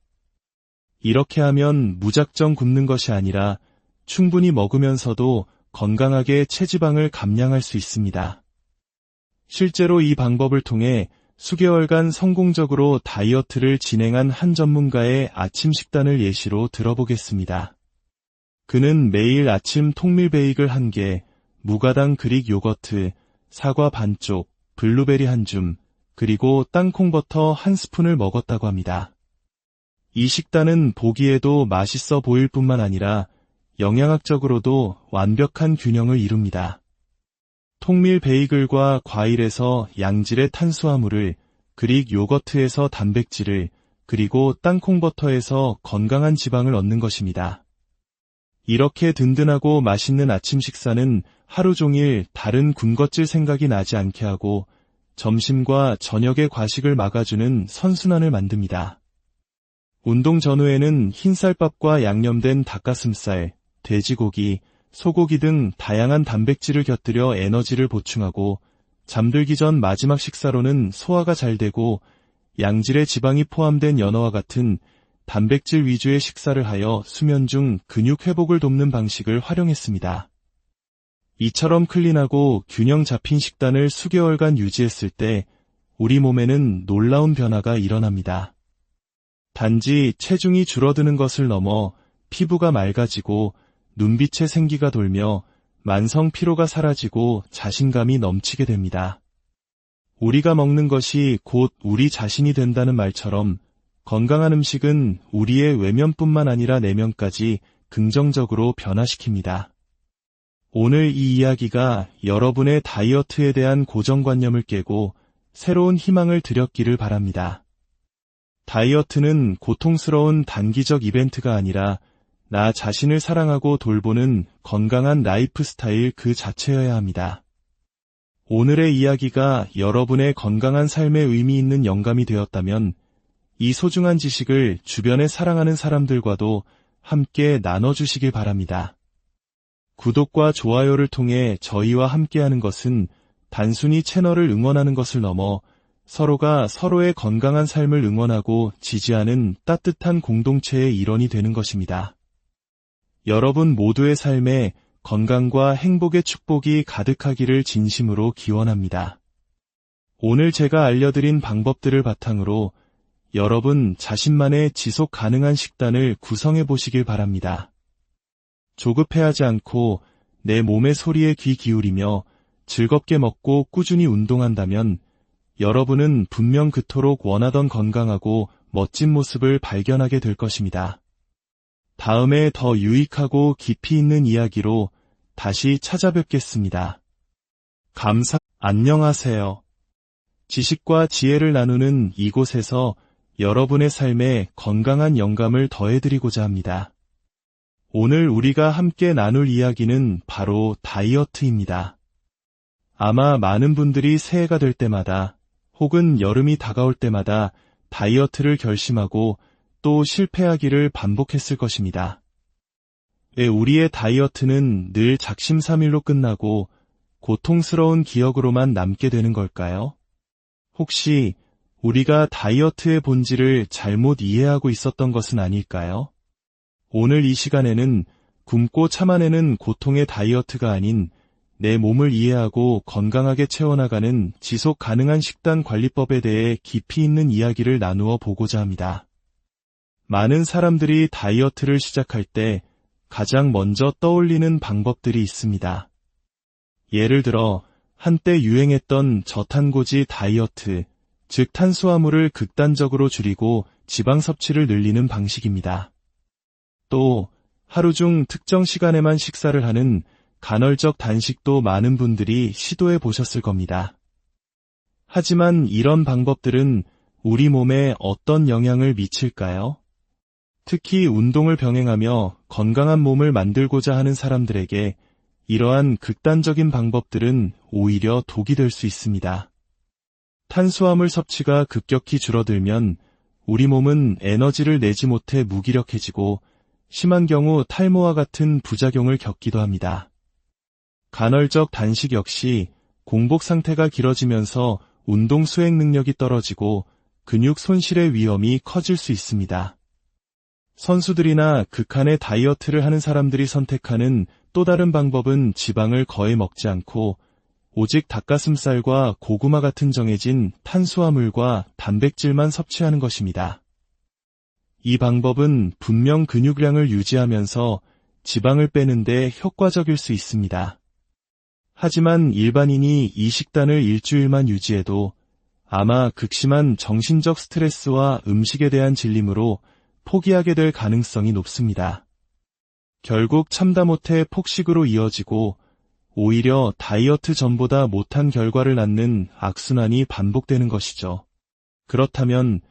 이렇게 하면 무작정 굶는 것이 아니라 충분히 먹으면서도 건강하게 체지방을 감량할 수 있습니다. 실제로 이 방법을 통해 수개월간 성공적으로 다이어트를 진행한 한 전문가의 아침 식단을 예시로 들어보겠습니다. 그는 매일 아침 통밀 베이글 1개, 무가당 그릭 요거트, 사과 반쪽, 블루베리 1줌, 그리고 땅콩버터 1스푼을 먹었다고 합니다. 이 식단은 보기에도 맛있어 보일 뿐만 아니라 영양학적으로도 완벽한 균형을 이룹니다. 통밀 베이글과 과일에서 양질의 탄수화물을, 그릭 요거트에서 단백질을, 그리고 땅콩버터에서 건강한 지방을 얻는 것입니다. 이렇게 든든하고 맛있는 아침 식사는 하루 종일 다른 군것질 생각이 나지 않게 하고 점심과 저녁의 과식을 막아주는 선순환을 만듭니다. 운동 전후에는 흰쌀밥과 양념된 닭가슴살, 돼지고기, 소고기 등 다양한 단백질을 곁들여 에너지를 보충하고 잠들기 전 마지막 식사로는 소화가 잘 되고 양질의 지방이 포함된 연어와 같은 단백질 위주의 식사를 하여 수면 중 근육 회복을 돕는 방식을 활용했습니다. 이처럼 클린하고 균형 잡힌 식단을 수개월간 유지했을 때 우리 몸에는 놀라운 변화가 일어납니다. 단지 체중이 줄어드는 것을 넘어 피부가 맑아지고 눈빛에 생기가 돌며 만성 피로가 사라지고 자신감이 넘치게 됩니다. 우리가 먹는 것이 곧 우리 자신이 된다는 말처럼 건강한 음식은 우리의 외면뿐만 아니라 내면까지 긍정적으로 변화시킵니다. 오늘 이 이야기가 여러분의 다이어트에 대한 고정관념을 깨고 새로운 희망을 드렸기를 바랍니다. 다이어트는 고통스러운 단기적 이벤트가 아니라 나 자신을 사랑하고 돌보는 건강한 라이프 스타일 그 자체여야 합니다. 오늘의 이야기가 여러분의 건강한 삶에 의미 있는 영감이 되었다면 이 소중한 지식을 주변에 사랑하는 사람들과도 함께 나눠주시길 바랍니다. 구독과 좋아요를 통해 저희와 함께하는 것은 단순히 채널을 응원하는 것을 넘어 서로가 서로의 건강한 삶을 응원하고 지지하는 따뜻한 공동체의 일원이 되는 것입니다. 여러분 모두의 삶에 건강과 행복의 축복이 가득하기를 진심으로 기원합니다. 오늘 제가 알려드린 방법들을 바탕으로 여러분 자신만의 지속 가능한 식단을 구성해 보시길 바랍니다. 조급해하지 않고 내 몸의 소리에 귀 기울이며 즐겁게 먹고 꾸준히 운동한다면 여러분은 분명 그토록 원하던 건강하고 멋진 모습을 발견하게 될 것입니다. 다음에 더 유익하고 깊이 있는 이야기로 다시 찾아뵙겠습니다. 안녕하세요. 지식과 지혜를 나누는 이곳에서 여러분의 삶에 건강한 영감을 더해드리고자 합니다. 오늘 우리가 함께 나눌 이야기는 바로 다이어트입니다. 아마 많은 분들이 새해가 될 때마다 혹은 여름이 다가올 때마다 다이어트를 결심하고 또 실패하기를 반복했을 것입니다. 왜 우리의 다이어트는 늘 작심삼일로 끝나고 고통스러운 기억으로만 남게 되는 걸까요? 혹시 우리가 다이어트의 본질을 잘못 이해하고 있었던 것은 아닐까요? 오늘 이 시간에는 굶고 참아내는 고통의 다이어트가 아닌 내 몸을 이해하고 건강하게 채워나가는 지속 가능한 식단 관리법에 대해 깊이 있는 이야기를 나누어 보고자 합니다. 많은 사람들이 다이어트를 시작할 때 가장 먼저 떠올리는 방법들이 있습니다. 예를 들어 한때 유행했던 저탄고지 다이어트, 즉 탄수화물을 극단적으로 줄이고 지방 섭취를 늘리는 방식입니다. 또 하루 중 특정 시간에만 식사를 하는 간헐적 단식도 많은 분들이 시도해 보셨을 겁니다. 하지만 이런 방법들은 우리 몸에 어떤 영향을 미칠까요? 특히 운동을 병행하며 건강한 몸을 만들고자 하는 사람들에게 이러한 극단적인 방법들은 오히려 독이 될 수 있습니다. 탄수화물 섭취가 급격히 줄어들면 우리 몸은 에너지를 내지 못해 무기력해지고 심한 경우 탈모와 같은 부작용을 겪기도 합니다. 간헐적 단식 역시 공복 상태가 길어지면서 운동 수행 능력이 떨어지고 근육 손실의 위험이 커질 수 있습니다. 선수들이나 극한의 다이어트를 하는 사람들이 선택하는 또 다른 방법은 지방을 거의 먹지 않고 오직 닭가슴살과 고구마 같은 정해진 탄수화물과 단백질만 섭취하는 것입니다. 이 방법은 분명 근육량을 유지하면서 지방을 빼는 데 효과적일 수 있습니다. 하지만 일반인이 이 식단을 일주일만 유지해도 아마 극심한 정신적 스트레스와 음식에 대한 질림으로 포기하게 될 가능성이 높습니다. 결국 참다 못해 폭식으로 이어지고 오히려 다이어트 전보다 못한 결과를 낳는 악순환이 반복되는 것이죠. 그렇다면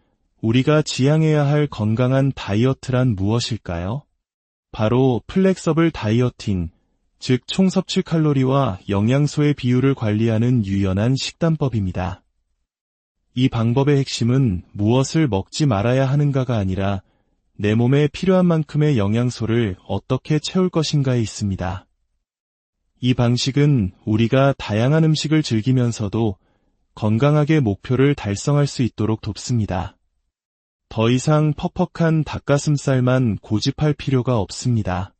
우리가 지향해야 할 건강한 다이어트란 무엇일까요? 바로 플렉서블 다이어팅, 즉 총섭취 칼로리와 영양소의 비율을 관리하는 유연한 식단법입니다. 이 방법의 핵심은 무엇을 먹지 말아야 하는가가 아니라 내 몸에 필요한 만큼의 영양소를 어떻게 채울 것인가에 있습니다. 이 방식은 우리가 다양한 음식을 즐기면서도 건강하게 목표를 달성할 수 있도록 돕습니다. 더 이상 퍽퍽한 닭가슴살만 고집할 필요가 없습니다.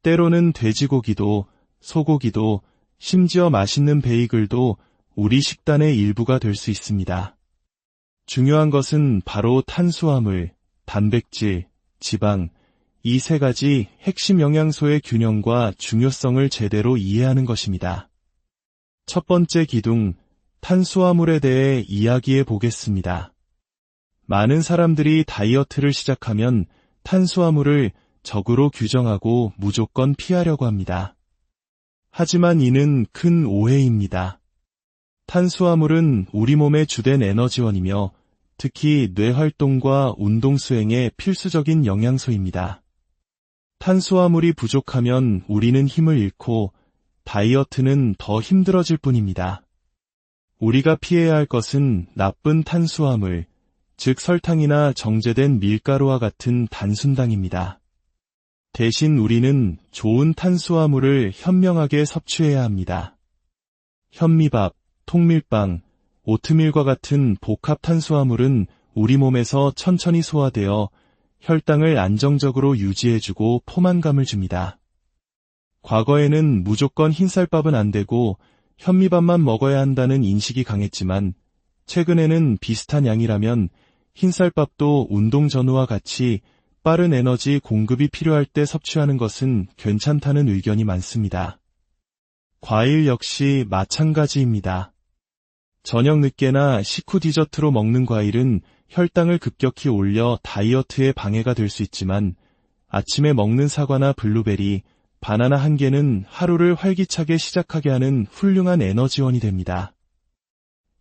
때로는 돼지고기도, 소고기도, 심지어 맛있는 베이글도 우리 식단의 일부가 될 수 있습니다. 중요한 것은 바로 탄수화물, 단백질, 지방, 이 세 가지 핵심 영양소의 균형과 중요성을 제대로 이해하는 것입니다. 첫 번째 기둥, 탄수화물에 대해 이야기해 보겠습니다. 많은 사람들이 다이어트를 시작하면 탄수화물을 적으로 규정하고 무조건 피하려고 합니다. 하지만 이는 큰 오해입니다. 탄수화물은 우리 몸의 주된 에너지원이며 특히 뇌 활동과 운동 수행에 필수적인 영양소입니다. 탄수화물이 부족하면 우리는 힘을 잃고 다이어트는 더 힘들어질 뿐입니다. 우리가 피해야 할 것은 나쁜 탄수화물, 즉 설탕이나 정제된 밀가루와 같은 단순당입니다. 대신 우리는 좋은 탄수화물을 현명하게 섭취해야 합니다. 현미밥, 통밀빵, 오트밀과 같은 복합 탄수화물은 우리 몸에서 천천히 소화되어 혈당을 안정적으로 유지해주고 포만감을 줍니다. 과거에는 무조건 흰쌀밥은 안 되고 현미밥만 먹어야 한다는 인식이 강했지만 최근에는 비슷한 양이라면 흰쌀밥도 운동 전후와 같이 빠른 에너지 공급이 필요할 때 섭취하는 것은 괜찮다는 의견이 많습니다. 과일 역시 마찬가지입니다. 저녁 늦게나 식후 디저트로 먹는 과일은 혈당을 급격히 올려 다이어트에 방해가 될 수 있지만 아침에 먹는 사과나 블루베리, 바나나 한 개는 하루를 활기차게 시작하게 하는 훌륭한 에너지원이 됩니다.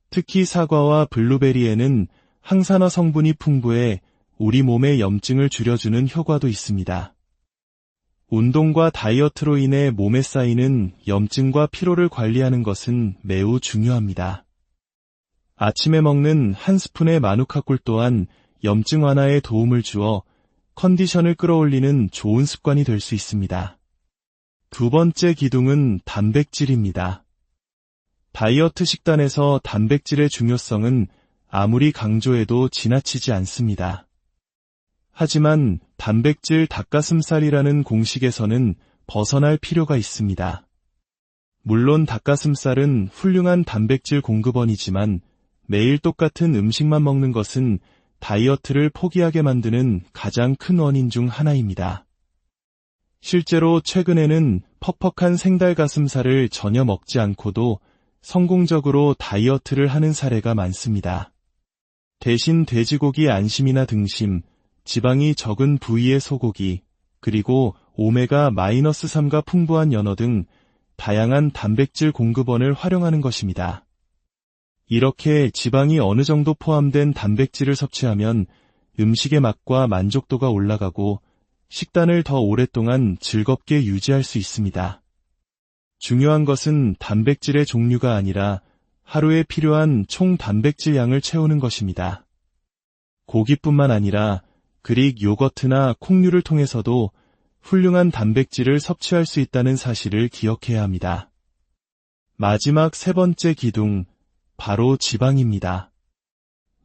특히 사과와 블루베리에는 항산화 성분이 풍부해 우리 몸의 염증을 줄여주는 효과도 있습니다. 운동과 다이어트로 인해 몸에 쌓이는 염증과 피로를 관리하는 것은 매우 중요합니다. 아침에 먹는 한 스푼의 마누카꿀 또한 염증 완화에 도움을 주어 컨디션을 끌어올리는 좋은 습관이 될 수 있습니다. 두 번째 기둥은 단백질입니다. 다이어트 식단에서 단백질의 중요성은 아무리 강조해도 지나치지 않습니다. 하지만 단백질 닭가슴살이라는 공식에서는 벗어날 필요가 있습니다. 물론 닭가슴살은 훌륭한 단백질 공급원이지만 매일 똑같은 음식만 먹는 것은 다이어트를 포기하게 만드는 가장 큰 원인 중 하나입니다. 실제로 최근에는 퍽퍽한 생닭가슴살을 전혀 먹지 않고도 성공적으로 다이어트를 하는 사례가 많습니다. 대신 돼지고기 안심이나 등심, 지방이 적은 부위의 소고기, 그리고 오메가-3가 풍부한 연어 등 다양한 단백질 공급원을 활용하는 것입니다. 이렇게 지방이 어느 정도 포함된 단백질을 섭취하면 음식의 맛과 만족도가 올라가고 식단을 더 오랫동안 즐겁게 유지할 수 있습니다. 중요한 것은 단백질의 종류가 아니라 하루에 필요한 총 단백질 양을 채우는 것입니다. 고기뿐만 아니라 그릭 요거트나 콩류를 통해서도 훌륭한 단백질을 섭취할 수 있다는 사실을 기억해야 합니다. 마지막 세 번째 기둥, 바로 지방입니다.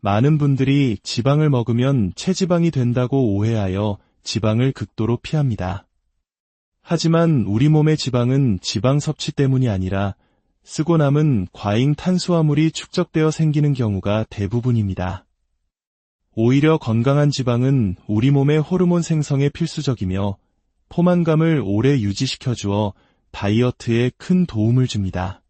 많은 분들이 지방을 먹으면 체지방이 된다고 오해하여 지방을 극도로 피합니다. 하지만 우리 몸의 지방은 지방 섭취 때문이 아니라 쓰고 남은 과잉 탄수화물이 축적되어 생기는 경우가 대부분입니다. 오히려 건강한 지방은 우리 몸의 호르몬 생성에 필수적이며 포만감을 오래 유지시켜주어 다이어트에 큰 도움을 줍니다.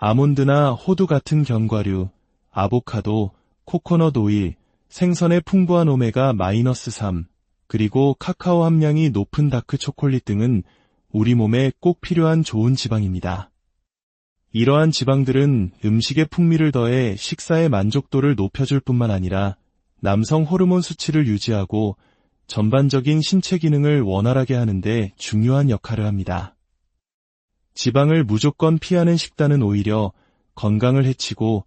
아몬드나 호두 같은 견과류, 아보카도, 코코넛 오일, 생선의 풍부한 오메가-3, 그리고 카카오 함량이 높은 다크 초콜릿 등은 우리 몸에 꼭 필요한 좋은 지방입니다. 이러한 지방들은 음식의 풍미를 더해 식사의 만족도를 높여줄 뿐만 아니라 남성 호르몬 수치를 유지하고 전반적인 신체 기능을 원활하게 하는데 중요한 역할을 합니다. 지방을 무조건 피하는 식단은 오히려 건강을 해치고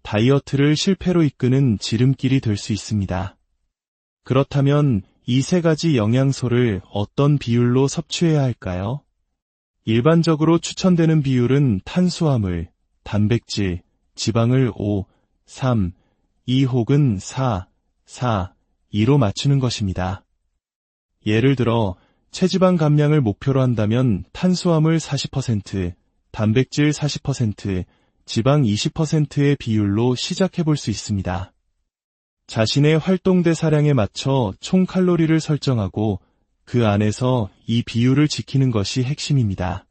다이어트를 실패로 이끄는 지름길이 될 수 있습니다. 그렇다면 이 세 가지 영양소를 어떤 비율로 섭취해야 할까요? 일반적으로 추천되는 비율은 탄수화물, 단백질, 지방을 5, 3, 2 혹은 4, 4, 2로 맞추는 것입니다. 예를 들어 체지방 감량을 목표로 한다면 탄수화물 40%, 단백질 40%, 지방 20%의 비율로 시작해 볼 수 있습니다. 자신의 활동대사량에 맞춰 총 칼로리를 설정하고 그 안에서 이 비율을 지키는 것이 핵심입니다.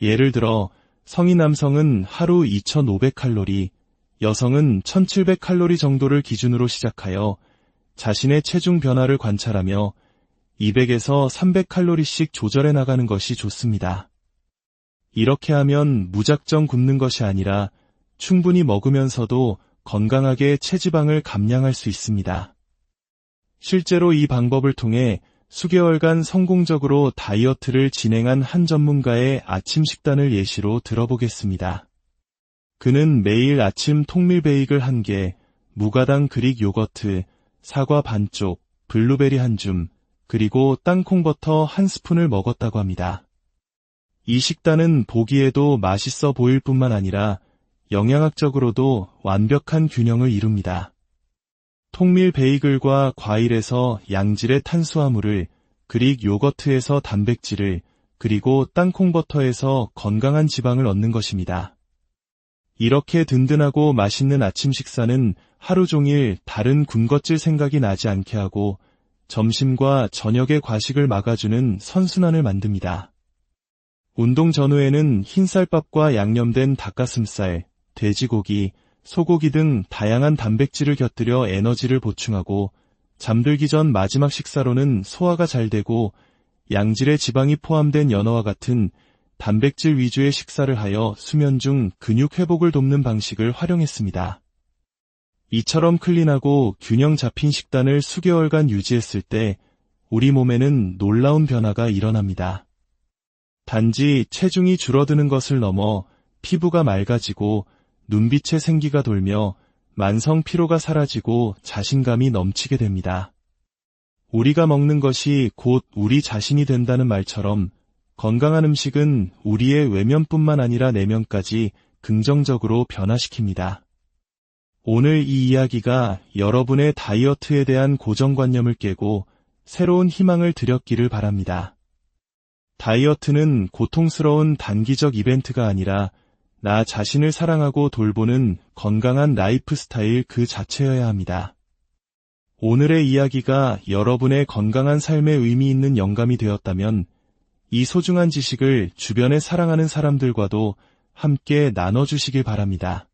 예를 들어 성인 남성은 하루 2,500칼로리, 여성은 1,700칼로리 정도를 기준으로 시작하여 자신의 체중 변화를 관찰하며 200에서 300칼로리씩 조절해 나가는 것이 좋습니다. 이렇게 하면 무작정 굶는 것이 아니라 충분히 먹으면서도 건강하게 체지방을 감량할 수 있습니다. 실제로 이 방법을 통해 수개월간 성공적으로 다이어트를 진행한 한 전문가의 아침 식단을 예시로 들어보겠습니다. 그는 매일 아침 통밀 베이글 1개, 무가당 그릭 요거트, 사과 반쪽, 블루베리 한 줌, 그리고 땅콩 버터 한 스푼을 먹었다고 합니다. 이 식단은 보기에도 맛있어 보일 뿐만 아니라 영양학적으로도 완벽한 균형을 이룹니다. 통밀 베이글과 과일에서 양질의 탄수화물을, 그릭 요거트에서 단백질을, 그리고 땅콩버터에서 건강한 지방을 얻는 것입니다. 이렇게 든든하고 맛있는 아침 식사는 하루 종일 다른 군것질 생각이 나지 않게 하고 점심과 저녁의 과식을 막아주는 선순환을 만듭니다. 운동 전후에는 흰쌀밥과 양념된 닭가슴살, 돼지고기, 소고기 등 다양한 단백질을 곁들여 에너지를 보충하고 잠들기 전 마지막 식사로는 소화가 잘 되고 양질의 지방이 포함된 연어와 같은 단백질 위주의 식사를 하여 수면 중 근육 회복을 돕는 방식을 활용했습니다. 이처럼 클린하고 균형 잡힌 식단을 수개월간 유지했을 때 우리 몸에는 놀라운 변화가 일어납니다. 단지 체중이 줄어드는 것을 넘어 피부가 맑아지고 눈빛에 생기가 돌며 만성 피로가 사라지고 자신감이 넘치게 됩니다. 우리가 먹는 것이 곧 우리 자신이 된다는 말처럼 건강한 음식은 우리의 외면뿐만 아니라 내면까지 긍정적으로 변화시킵니다. 오늘 이 이야기가 여러분의 다이어트에 대한 고정관념을 깨고 새로운 희망을 드렸기를 바랍니다. 다이어트는 고통스러운 단기적 이벤트가 아니라 나 자신을 사랑하고 돌보는 건강한 라이프 스타일 그 자체여야 합니다. 오늘의 이야기가 여러분의 건강한 삶에 의미 있는 영감이 되었다면 이 소중한 지식을 주변에 사랑하는 사람들과도 함께 나눠주시길 바랍니다.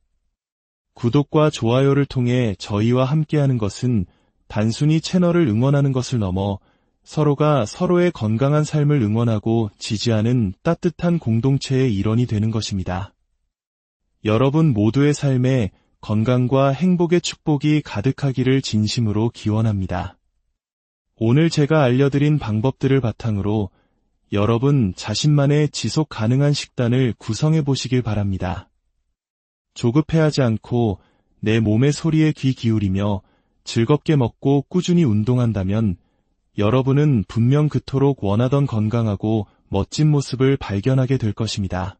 구독과 좋아요를 통해 저희와 함께하는 것은 단순히 채널을 응원하는 것을 넘어 서로가 서로의 건강한 삶을 응원하고 지지하는 따뜻한 공동체의 일원이 되는 것입니다. 여러분 모두의 삶에 건강과 행복의 축복이 가득하기를 진심으로 기원합니다. 오늘 제가 알려드린 방법들을 바탕으로 여러분 자신만의 지속 가능한 식단을 구성해 보시길 바랍니다. 조급해하지 않고 내 몸의 소리에 귀 기울이며 즐겁게 먹고 꾸준히 운동한다면 여러분은 분명 그토록 원하던 건강하고 멋진 모습을 발견하게 될 것입니다.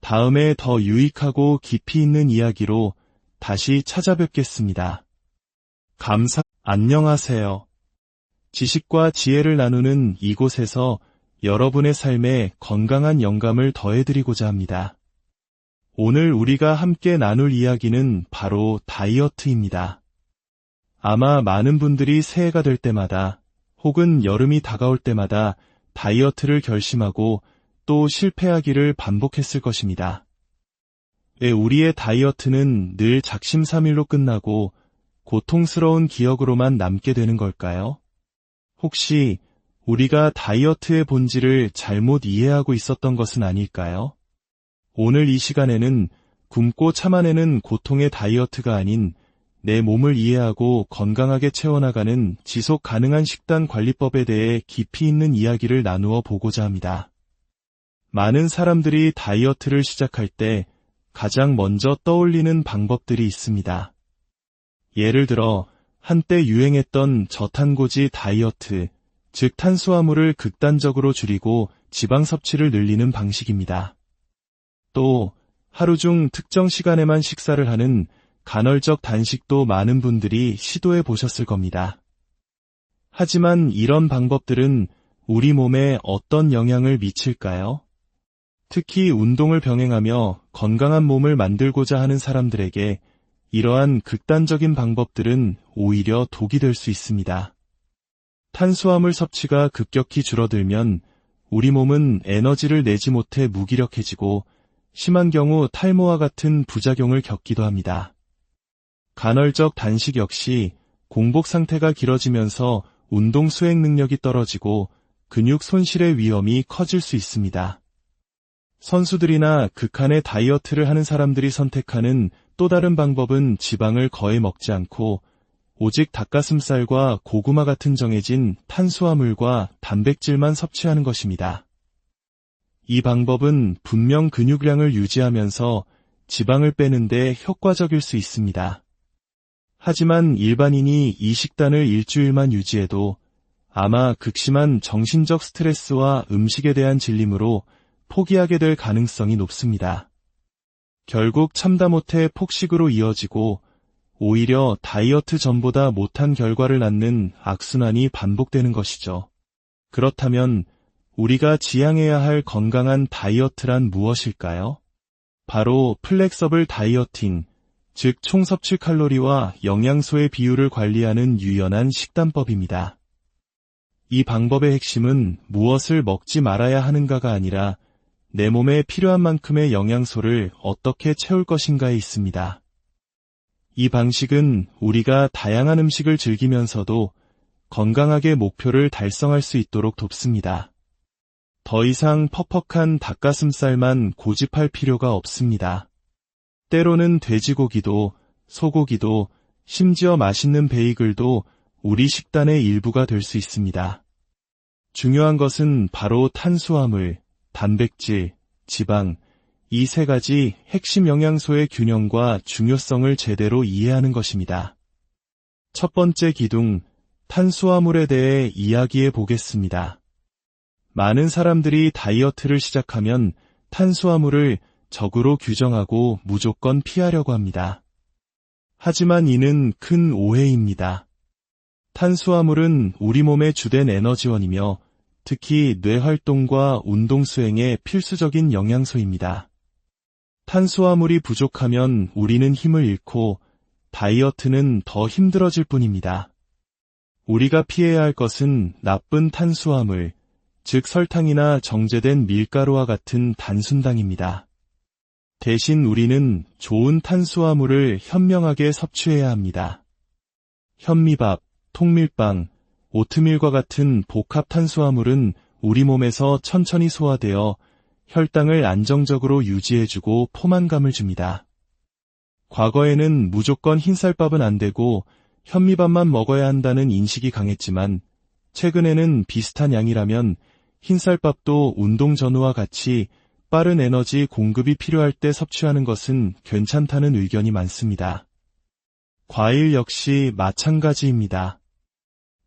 다음에 더 유익하고 깊이 있는 이야기로 다시 찾아뵙겠습니다. 안녕하세요. 지식과 지혜를 나누는 이곳에서 여러분의 삶에 건강한 영감을 더해드리고자 합니다. 오늘 우리가 함께 나눌 이야기는 바로 다이어트입니다. 아마 많은 분들이 새해가 될 때마다 혹은 여름이 다가올 때마다 다이어트를 결심하고 또 실패하기를 반복했을 것입니다. 왜 우리의 다이어트는 늘 작심삼일로 끝나고 고통스러운 기억으로만 남게 되는 걸까요? 혹시 우리가 다이어트의 본질을 잘못 이해하고 있었던 것은 아닐까요? 오늘 이 시간에는 굶고 참아내는 고통의 다이어트가 아닌 내 몸을 이해하고 건강하게 채워나가는 지속 가능한 식단 관리법에 대해 깊이 있는 이야기를 나누어 보고자 합니다. 많은 사람들이 다이어트를 시작할 때 가장 먼저 떠올리는 방법들이 있습니다. 예를 들어 한때 유행했던 저탄고지 다이어트, 즉 탄수화물을 극단적으로 줄이고 지방 섭취를 늘리는 방식입니다. 또 하루 중 특정 시간에만 식사를 하는 간헐적 단식도 많은 분들이 시도해 보셨을 겁니다. 하지만 이런 방법들은 우리 몸에 어떤 영향을 미칠까요? 특히 운동을 병행하며 건강한 몸을 만들고자 하는 사람들에게 이러한 극단적인 방법들은 오히려 독이 될 수 있습니다. 탄수화물 섭취가 급격히 줄어들면 우리 몸은 에너지를 내지 못해 무기력해지고 심한 경우 탈모와 같은 부작용을 겪기도 합니다. 간헐적 단식 역시 공복 상태가 길어지면서 운동 수행 능력이 떨어지고 근육 손실의 위험이 커질 수 있습니다. 선수들이나 극한의 다이어트를 하는 사람들이 선택하는 또 다른 방법은 지방을 거의 먹지 않고 오직 닭가슴살과 고구마 같은 정해진 탄수화물과 단백질만 섭취하는 것입니다. 이 방법은 분명 근육량을 유지하면서 지방을 빼는 데 효과적일 수 있습니다. 하지만 일반인이 이 식단을 일주일만 유지해도 아마 극심한 정신적 스트레스와 음식에 대한 질림으로 포기하게 될 가능성이 높습니다. 결국 참다 못해 폭식으로 이어지고 오히려 다이어트 전보다 못한 결과를 낳는 악순환이 반복되는 것이죠. 그렇다면 우리가 지향해야 할 건강한 다이어트란 무엇일까요? 바로 플렉서블 다이어팅, 즉 총섭취 칼로리와 영양소의 비율을 관리하는 유연한 식단법입니다. 이 방법의 핵심은 무엇을 먹지 말아야 하는가가 아니라 내 몸에 필요한 만큼의 영양소를 어떻게 채울 것인가에 있습니다. 이 방식은 우리가 다양한 음식을 즐기면서도 건강하게 목표를 달성할 수 있도록 돕습니다. 더 이상 퍽퍽한 닭가슴살만 고집할 필요가 없습니다. 때로는 돼지고기도, 소고기도, 심지어 맛있는 베이글도 우리 식단의 일부가 될 수 있습니다. 중요한 것은 바로 탄수화물, 단백질, 지방, 이 세 가지 핵심 영양소의 균형과 중요성을 제대로 이해하는 것입니다. 첫 번째 기둥, 탄수화물에 대해 이야기해 보겠습니다. 많은 사람들이 다이어트를 시작하면 탄수화물을 적으로 규정하고 무조건 피하려고 합니다. 하지만 이는 큰 오해입니다. 탄수화물은 우리 몸의 주된 에너지원이며 특히 뇌 활동과 운동 수행에 필수적인 영양소입니다. 탄수화물이 부족하면 우리는 힘을 잃고 다이어트는 더 힘들어질 뿐입니다. 우리가 피해야 할 것은 나쁜 탄수화물, 즉 설탕이나 정제된 밀가루와 같은 단순당입니다. 대신 우리는 좋은 탄수화물을 현명하게 섭취해야 합니다. 현미밥, 통밀빵, 오트밀과 같은 복합 탄수화물은 우리 몸에서 천천히 소화되어 혈당을 안정적으로 유지해주고 포만감을 줍니다. 과거에는 무조건 흰쌀밥은 안 되고 현미밥만 먹어야 한다는 인식이 강했지만 최근에는 비슷한 양이라면 흰쌀밥도 운동 전후와 같이 빠른 에너지 공급이 필요할 때 섭취하는 것은 괜찮다는 의견이 많습니다. 과일 역시 마찬가지입니다.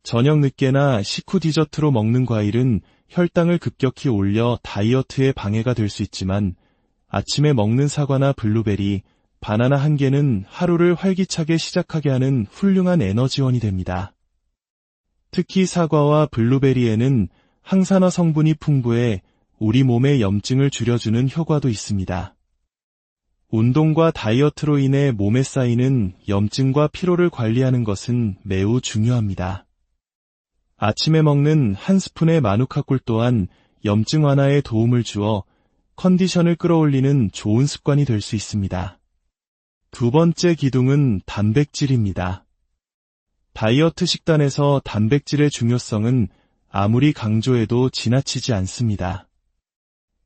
저녁 늦게나 식후 디저트로 먹는 과일은 혈당을 급격히 올려 다이어트에 방해가 될 수 있지만 아침에 먹는 사과나 블루베리, 바나나 한 개는 하루를 활기차게 시작하게 하는 훌륭한 에너지원이 됩니다. 특히 사과와 블루베리에는 항산화 성분이 풍부해 우리 몸의 염증을 줄여주는 효과도 있습니다. 운동과 다이어트로 인해 몸에 쌓이는 염증과 피로를 관리하는 것은 매우 중요합니다. 아침에 먹는 한 스푼의 마누카꿀 또한 염증 완화에 도움을 주어 컨디션을 끌어올리는 좋은 습관이 될 수 있습니다. 두 번째 기둥은 단백질입니다. 다이어트 식단에서 단백질의 중요성은 아무리 강조해도 지나치지 않습니다.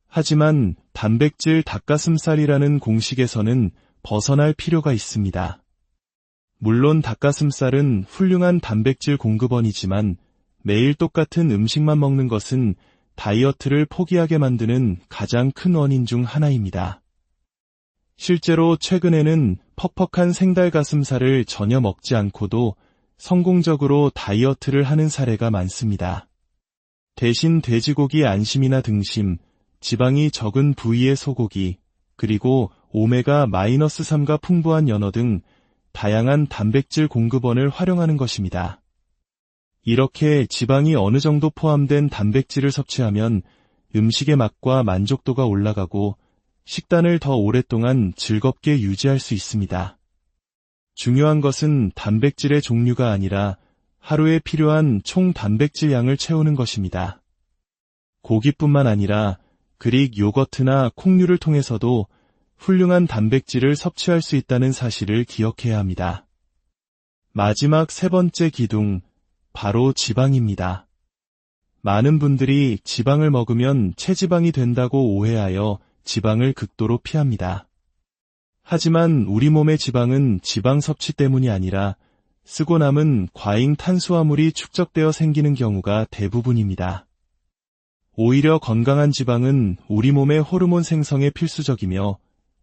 하지만 단백질 닭가슴살이라는 공식에서는 벗어날 필요가 있습니다. 물론 닭가슴살은 훌륭한 단백질 공급원이지만 매일 똑같은 음식만 먹는 것은 다이어트를 포기하게 만드는 가장 큰 원인 중 하나입니다. 실제로 최근에는 퍽퍽한 생닭가슴살을 전혀 먹지 않고도 성공적으로 다이어트를 하는 사례가 많습니다. 대신 돼지고기 안심이나 등심, 지방이 적은 부위의 소고기, 그리고 오메가-3가 풍부한 연어 등 다양한 단백질 공급원을 활용하는 것입니다. 이렇게 지방이 어느 정도 포함된 단백질을 섭취하면 음식의 맛과 만족도가 올라가고 식단을 더 오랫동안 즐겁게 유지할 수 있습니다. 중요한 것은 단백질의 종류가 아니라 하루에 필요한 총 단백질 양을 채우는 것입니다. 고기뿐만 아니라 그릭 요거트나 콩류를 통해서도 훌륭한 단백질을 섭취할 수 있다는 사실을 기억해야 합니다. 마지막 세 번째 기둥, 바로 지방입니다. 많은 분들이 지방을 먹으면 체지방이 된다고 오해하여 지방을 극도로 피합니다. 하지만 우리 몸의 지방은 지방 섭취 때문이 아니라 쓰고 남은 과잉 탄수화물이 축적되어 생기는 경우가 대부분입니다. 오히려 건강한 지방은 우리 몸의 호르몬 생성에 필수적이며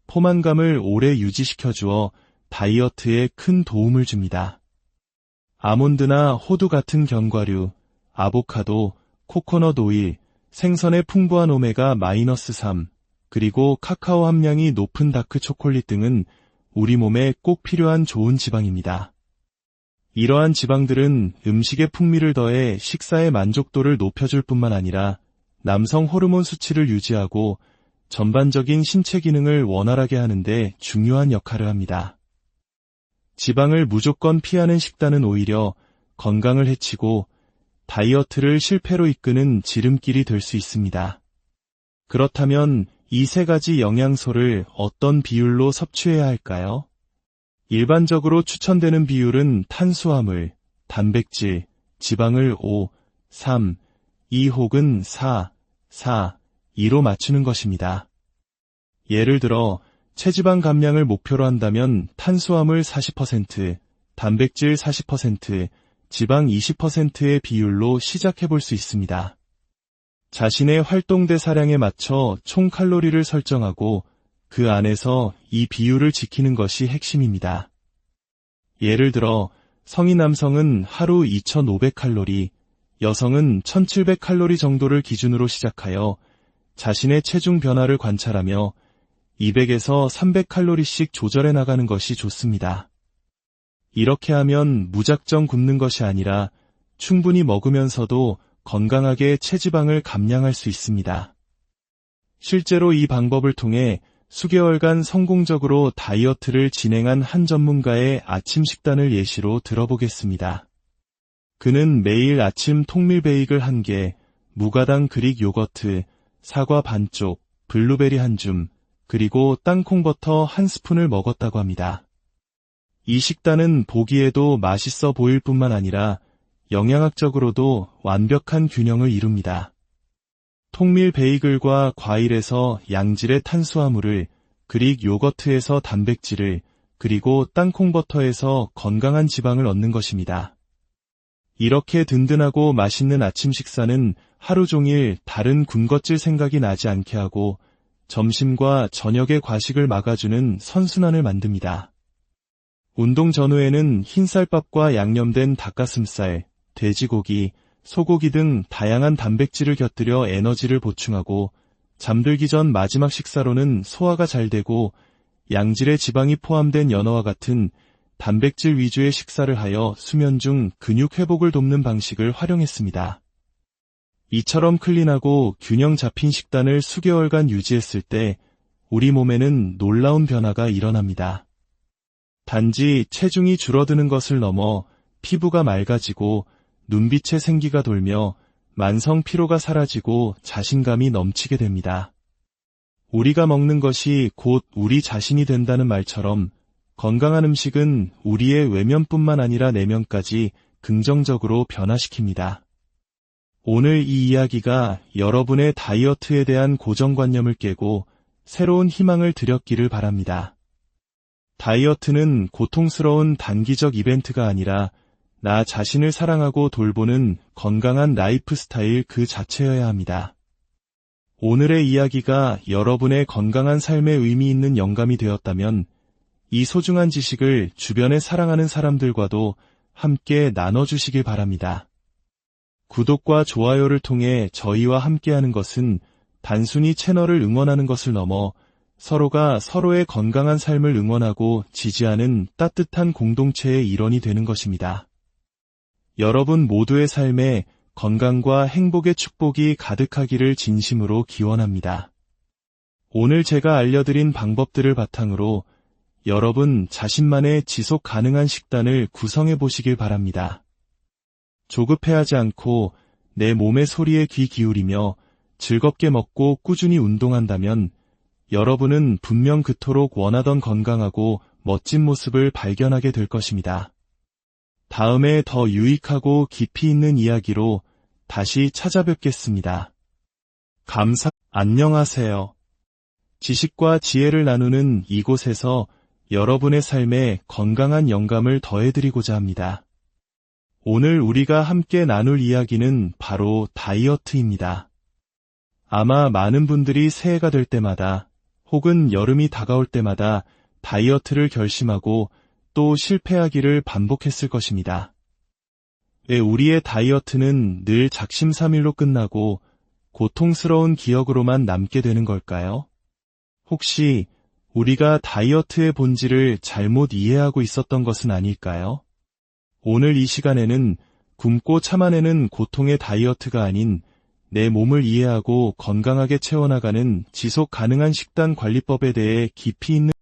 포만감을 오래 유지시켜주어 다이어트에 큰 도움을 줍니다. 아몬드나 호두 같은 견과류, 아보카도, 코코넛 오일, 생선의 풍부한 오메가-3, 그리고 카카오 함량이 높은 다크 초콜릿 등은 우리 몸에 꼭 필요한 좋은 지방입니다. 이러한 지방들은 음식의 풍미를 더해 식사의 만족도를 높여줄 뿐만 아니라 남성 호르몬 수치를 유지하고 전반적인 신체 기능을 원활하게 하는데 중요한 역할을 합니다. 지방을 무조건 피하는 식단은 오히려 건강을 해치고 다이어트를 실패로 이끄는 지름길이 될 수 있습니다. 그렇다면 이 세 가지 영양소를 어떤 비율로 섭취해야 할까요? 일반적으로 추천되는 비율은 탄수화물, 단백질, 지방을 5, 3, 2 혹은 4, 4, 2로 맞추는 것입니다. 예를 들어 체지방 감량을 목표로 한다면 탄수화물 40%, 단백질 40%, 지방 20%의 비율로 시작해 볼 수 있습니다. 자신의 활동대사량에 맞춰 총 칼로리를 설정하고 그 안에서 이 비율을 지키는 것이 핵심입니다. 예를 들어 성인 남성은 하루 2,500칼로리, 여성은 1,700칼로리 정도를 기준으로 시작하여 자신의 체중 변화를 관찰하며 200에서 300칼로리씩 조절해 나가는 것이 좋습니다. 이렇게 하면 무작정 굶는 것이 아니라 충분히 먹으면서도 건강하게 체지방을 감량할 수 있습니다. 실제로 이 방법을 통해 수개월간 성공적으로 다이어트를 진행한 한 전문가의 아침 식단을 예시로 들어보겠습니다. 그는 매일 아침 통밀 베이글 1개, 무가당 그릭 요거트, 사과 반쪽, 블루베리 한 줌, 그리고 땅콩버터 1스푼을 먹었다고 합니다. 이 식단은 보기에도 맛있어 보일 뿐만 아니라 영양학적으로도 완벽한 균형을 이룹니다. 통밀 베이글과 과일에서 양질의 탄수화물을, 그릭 요거트에서 단백질을, 그리고 땅콩버터에서 건강한 지방을 얻는 것입니다. 이렇게 든든하고 맛있는 아침 식사는 하루 종일 다른 군것질 생각이 나지 않게 하고 점심과 저녁의 과식을 막아주는 선순환을 만듭니다. 운동 전후에는 흰쌀밥과 양념된 닭가슴살, 돼지고기, 소고기 등 다양한 단백질을 곁들여 에너지를 보충하고 잠들기 전 마지막 식사로는 소화가 잘 되고 양질의 지방이 포함된 연어와 같은 단백질 위주의 식사를 하여 수면 중 근육 회복을 돕는 방식을 활용했습니다. 이처럼 클린하고 균형 잡힌 식단을 수개월간 유지했을 때 우리 몸에는 놀라운 변화가 일어납니다. 단지 체중이 줄어드는 것을 넘어 피부가 맑아지고 눈빛에 생기가 돌며 만성 피로가 사라지고 자신감이 넘치게 됩니다. 우리가 먹는 것이 곧 우리 자신이 된다는 말처럼 건강한 음식은 우리의 외면뿐만 아니라 내면까지 긍정적으로 변화시킵니다. 오늘 이 이야기가 여러분의 다이어트에 대한 고정관념을 깨고 새로운 희망을 드렸기를 바랍니다. 다이어트는 고통스러운 단기적 이벤트가 아니라 나 자신을 사랑하고 돌보는 건강한 라이프 스타일 그 자체여야 합니다. 오늘의 이야기가 여러분의 건강한 삶에 의미 있는 영감이 되었다면 이 소중한 지식을 주변에 사랑하는 사람들과도 함께 나눠주시길 바랍니다. 구독과 좋아요를 통해 저희와 함께하는 것은 단순히 채널을 응원하는 것을 넘어 서로가 서로의 건강한 삶을 응원하고 지지하는 따뜻한 공동체의 일원이 되는 것입니다. 여러분 모두의 삶에 건강과 행복의 축복이 가득하기를 진심으로 기원합니다. 오늘 제가 알려드린 방법들을 바탕으로 여러분 자신만의 지속 가능한 식단을 구성해 보시길 바랍니다. 조급해하지 않고 내 몸의 소리에 귀 기울이며 즐겁게 먹고 꾸준히 운동한다면 여러분은 분명 그토록 원하던 건강하고 멋진 모습을 발견하게 될 것입니다. 다음에 더 유익하고 깊이 있는 이야기로 다시 찾아뵙겠습니다. 안녕하세요. 지식과 지혜를 나누는 이곳에서 여러분의 삶에 건강한 영감을 더해드리고자 합니다. 오늘 우리가 함께 나눌 이야기는 바로 다이어트입니다. 아마 많은 분들이 새해가 될 때마다 혹은 여름이 다가올 때마다 다이어트를 결심하고 또 실패하기를 반복했을 것입니다. 왜 우리의 다이어트는 늘 작심삼일로 끝나고 고통스러운 기억으로만 남게 되는 걸까요? 혹시 우리가 다이어트의 본질을 잘못 이해하고 있었던 것은 아닐까요? 오늘 이 시간에는 굶고 참아내는 고통의 다이어트가 아닌 내 몸을 이해하고 건강하게 채워나가는 지속 가능한 식단 관리법에 대해 깊이 있는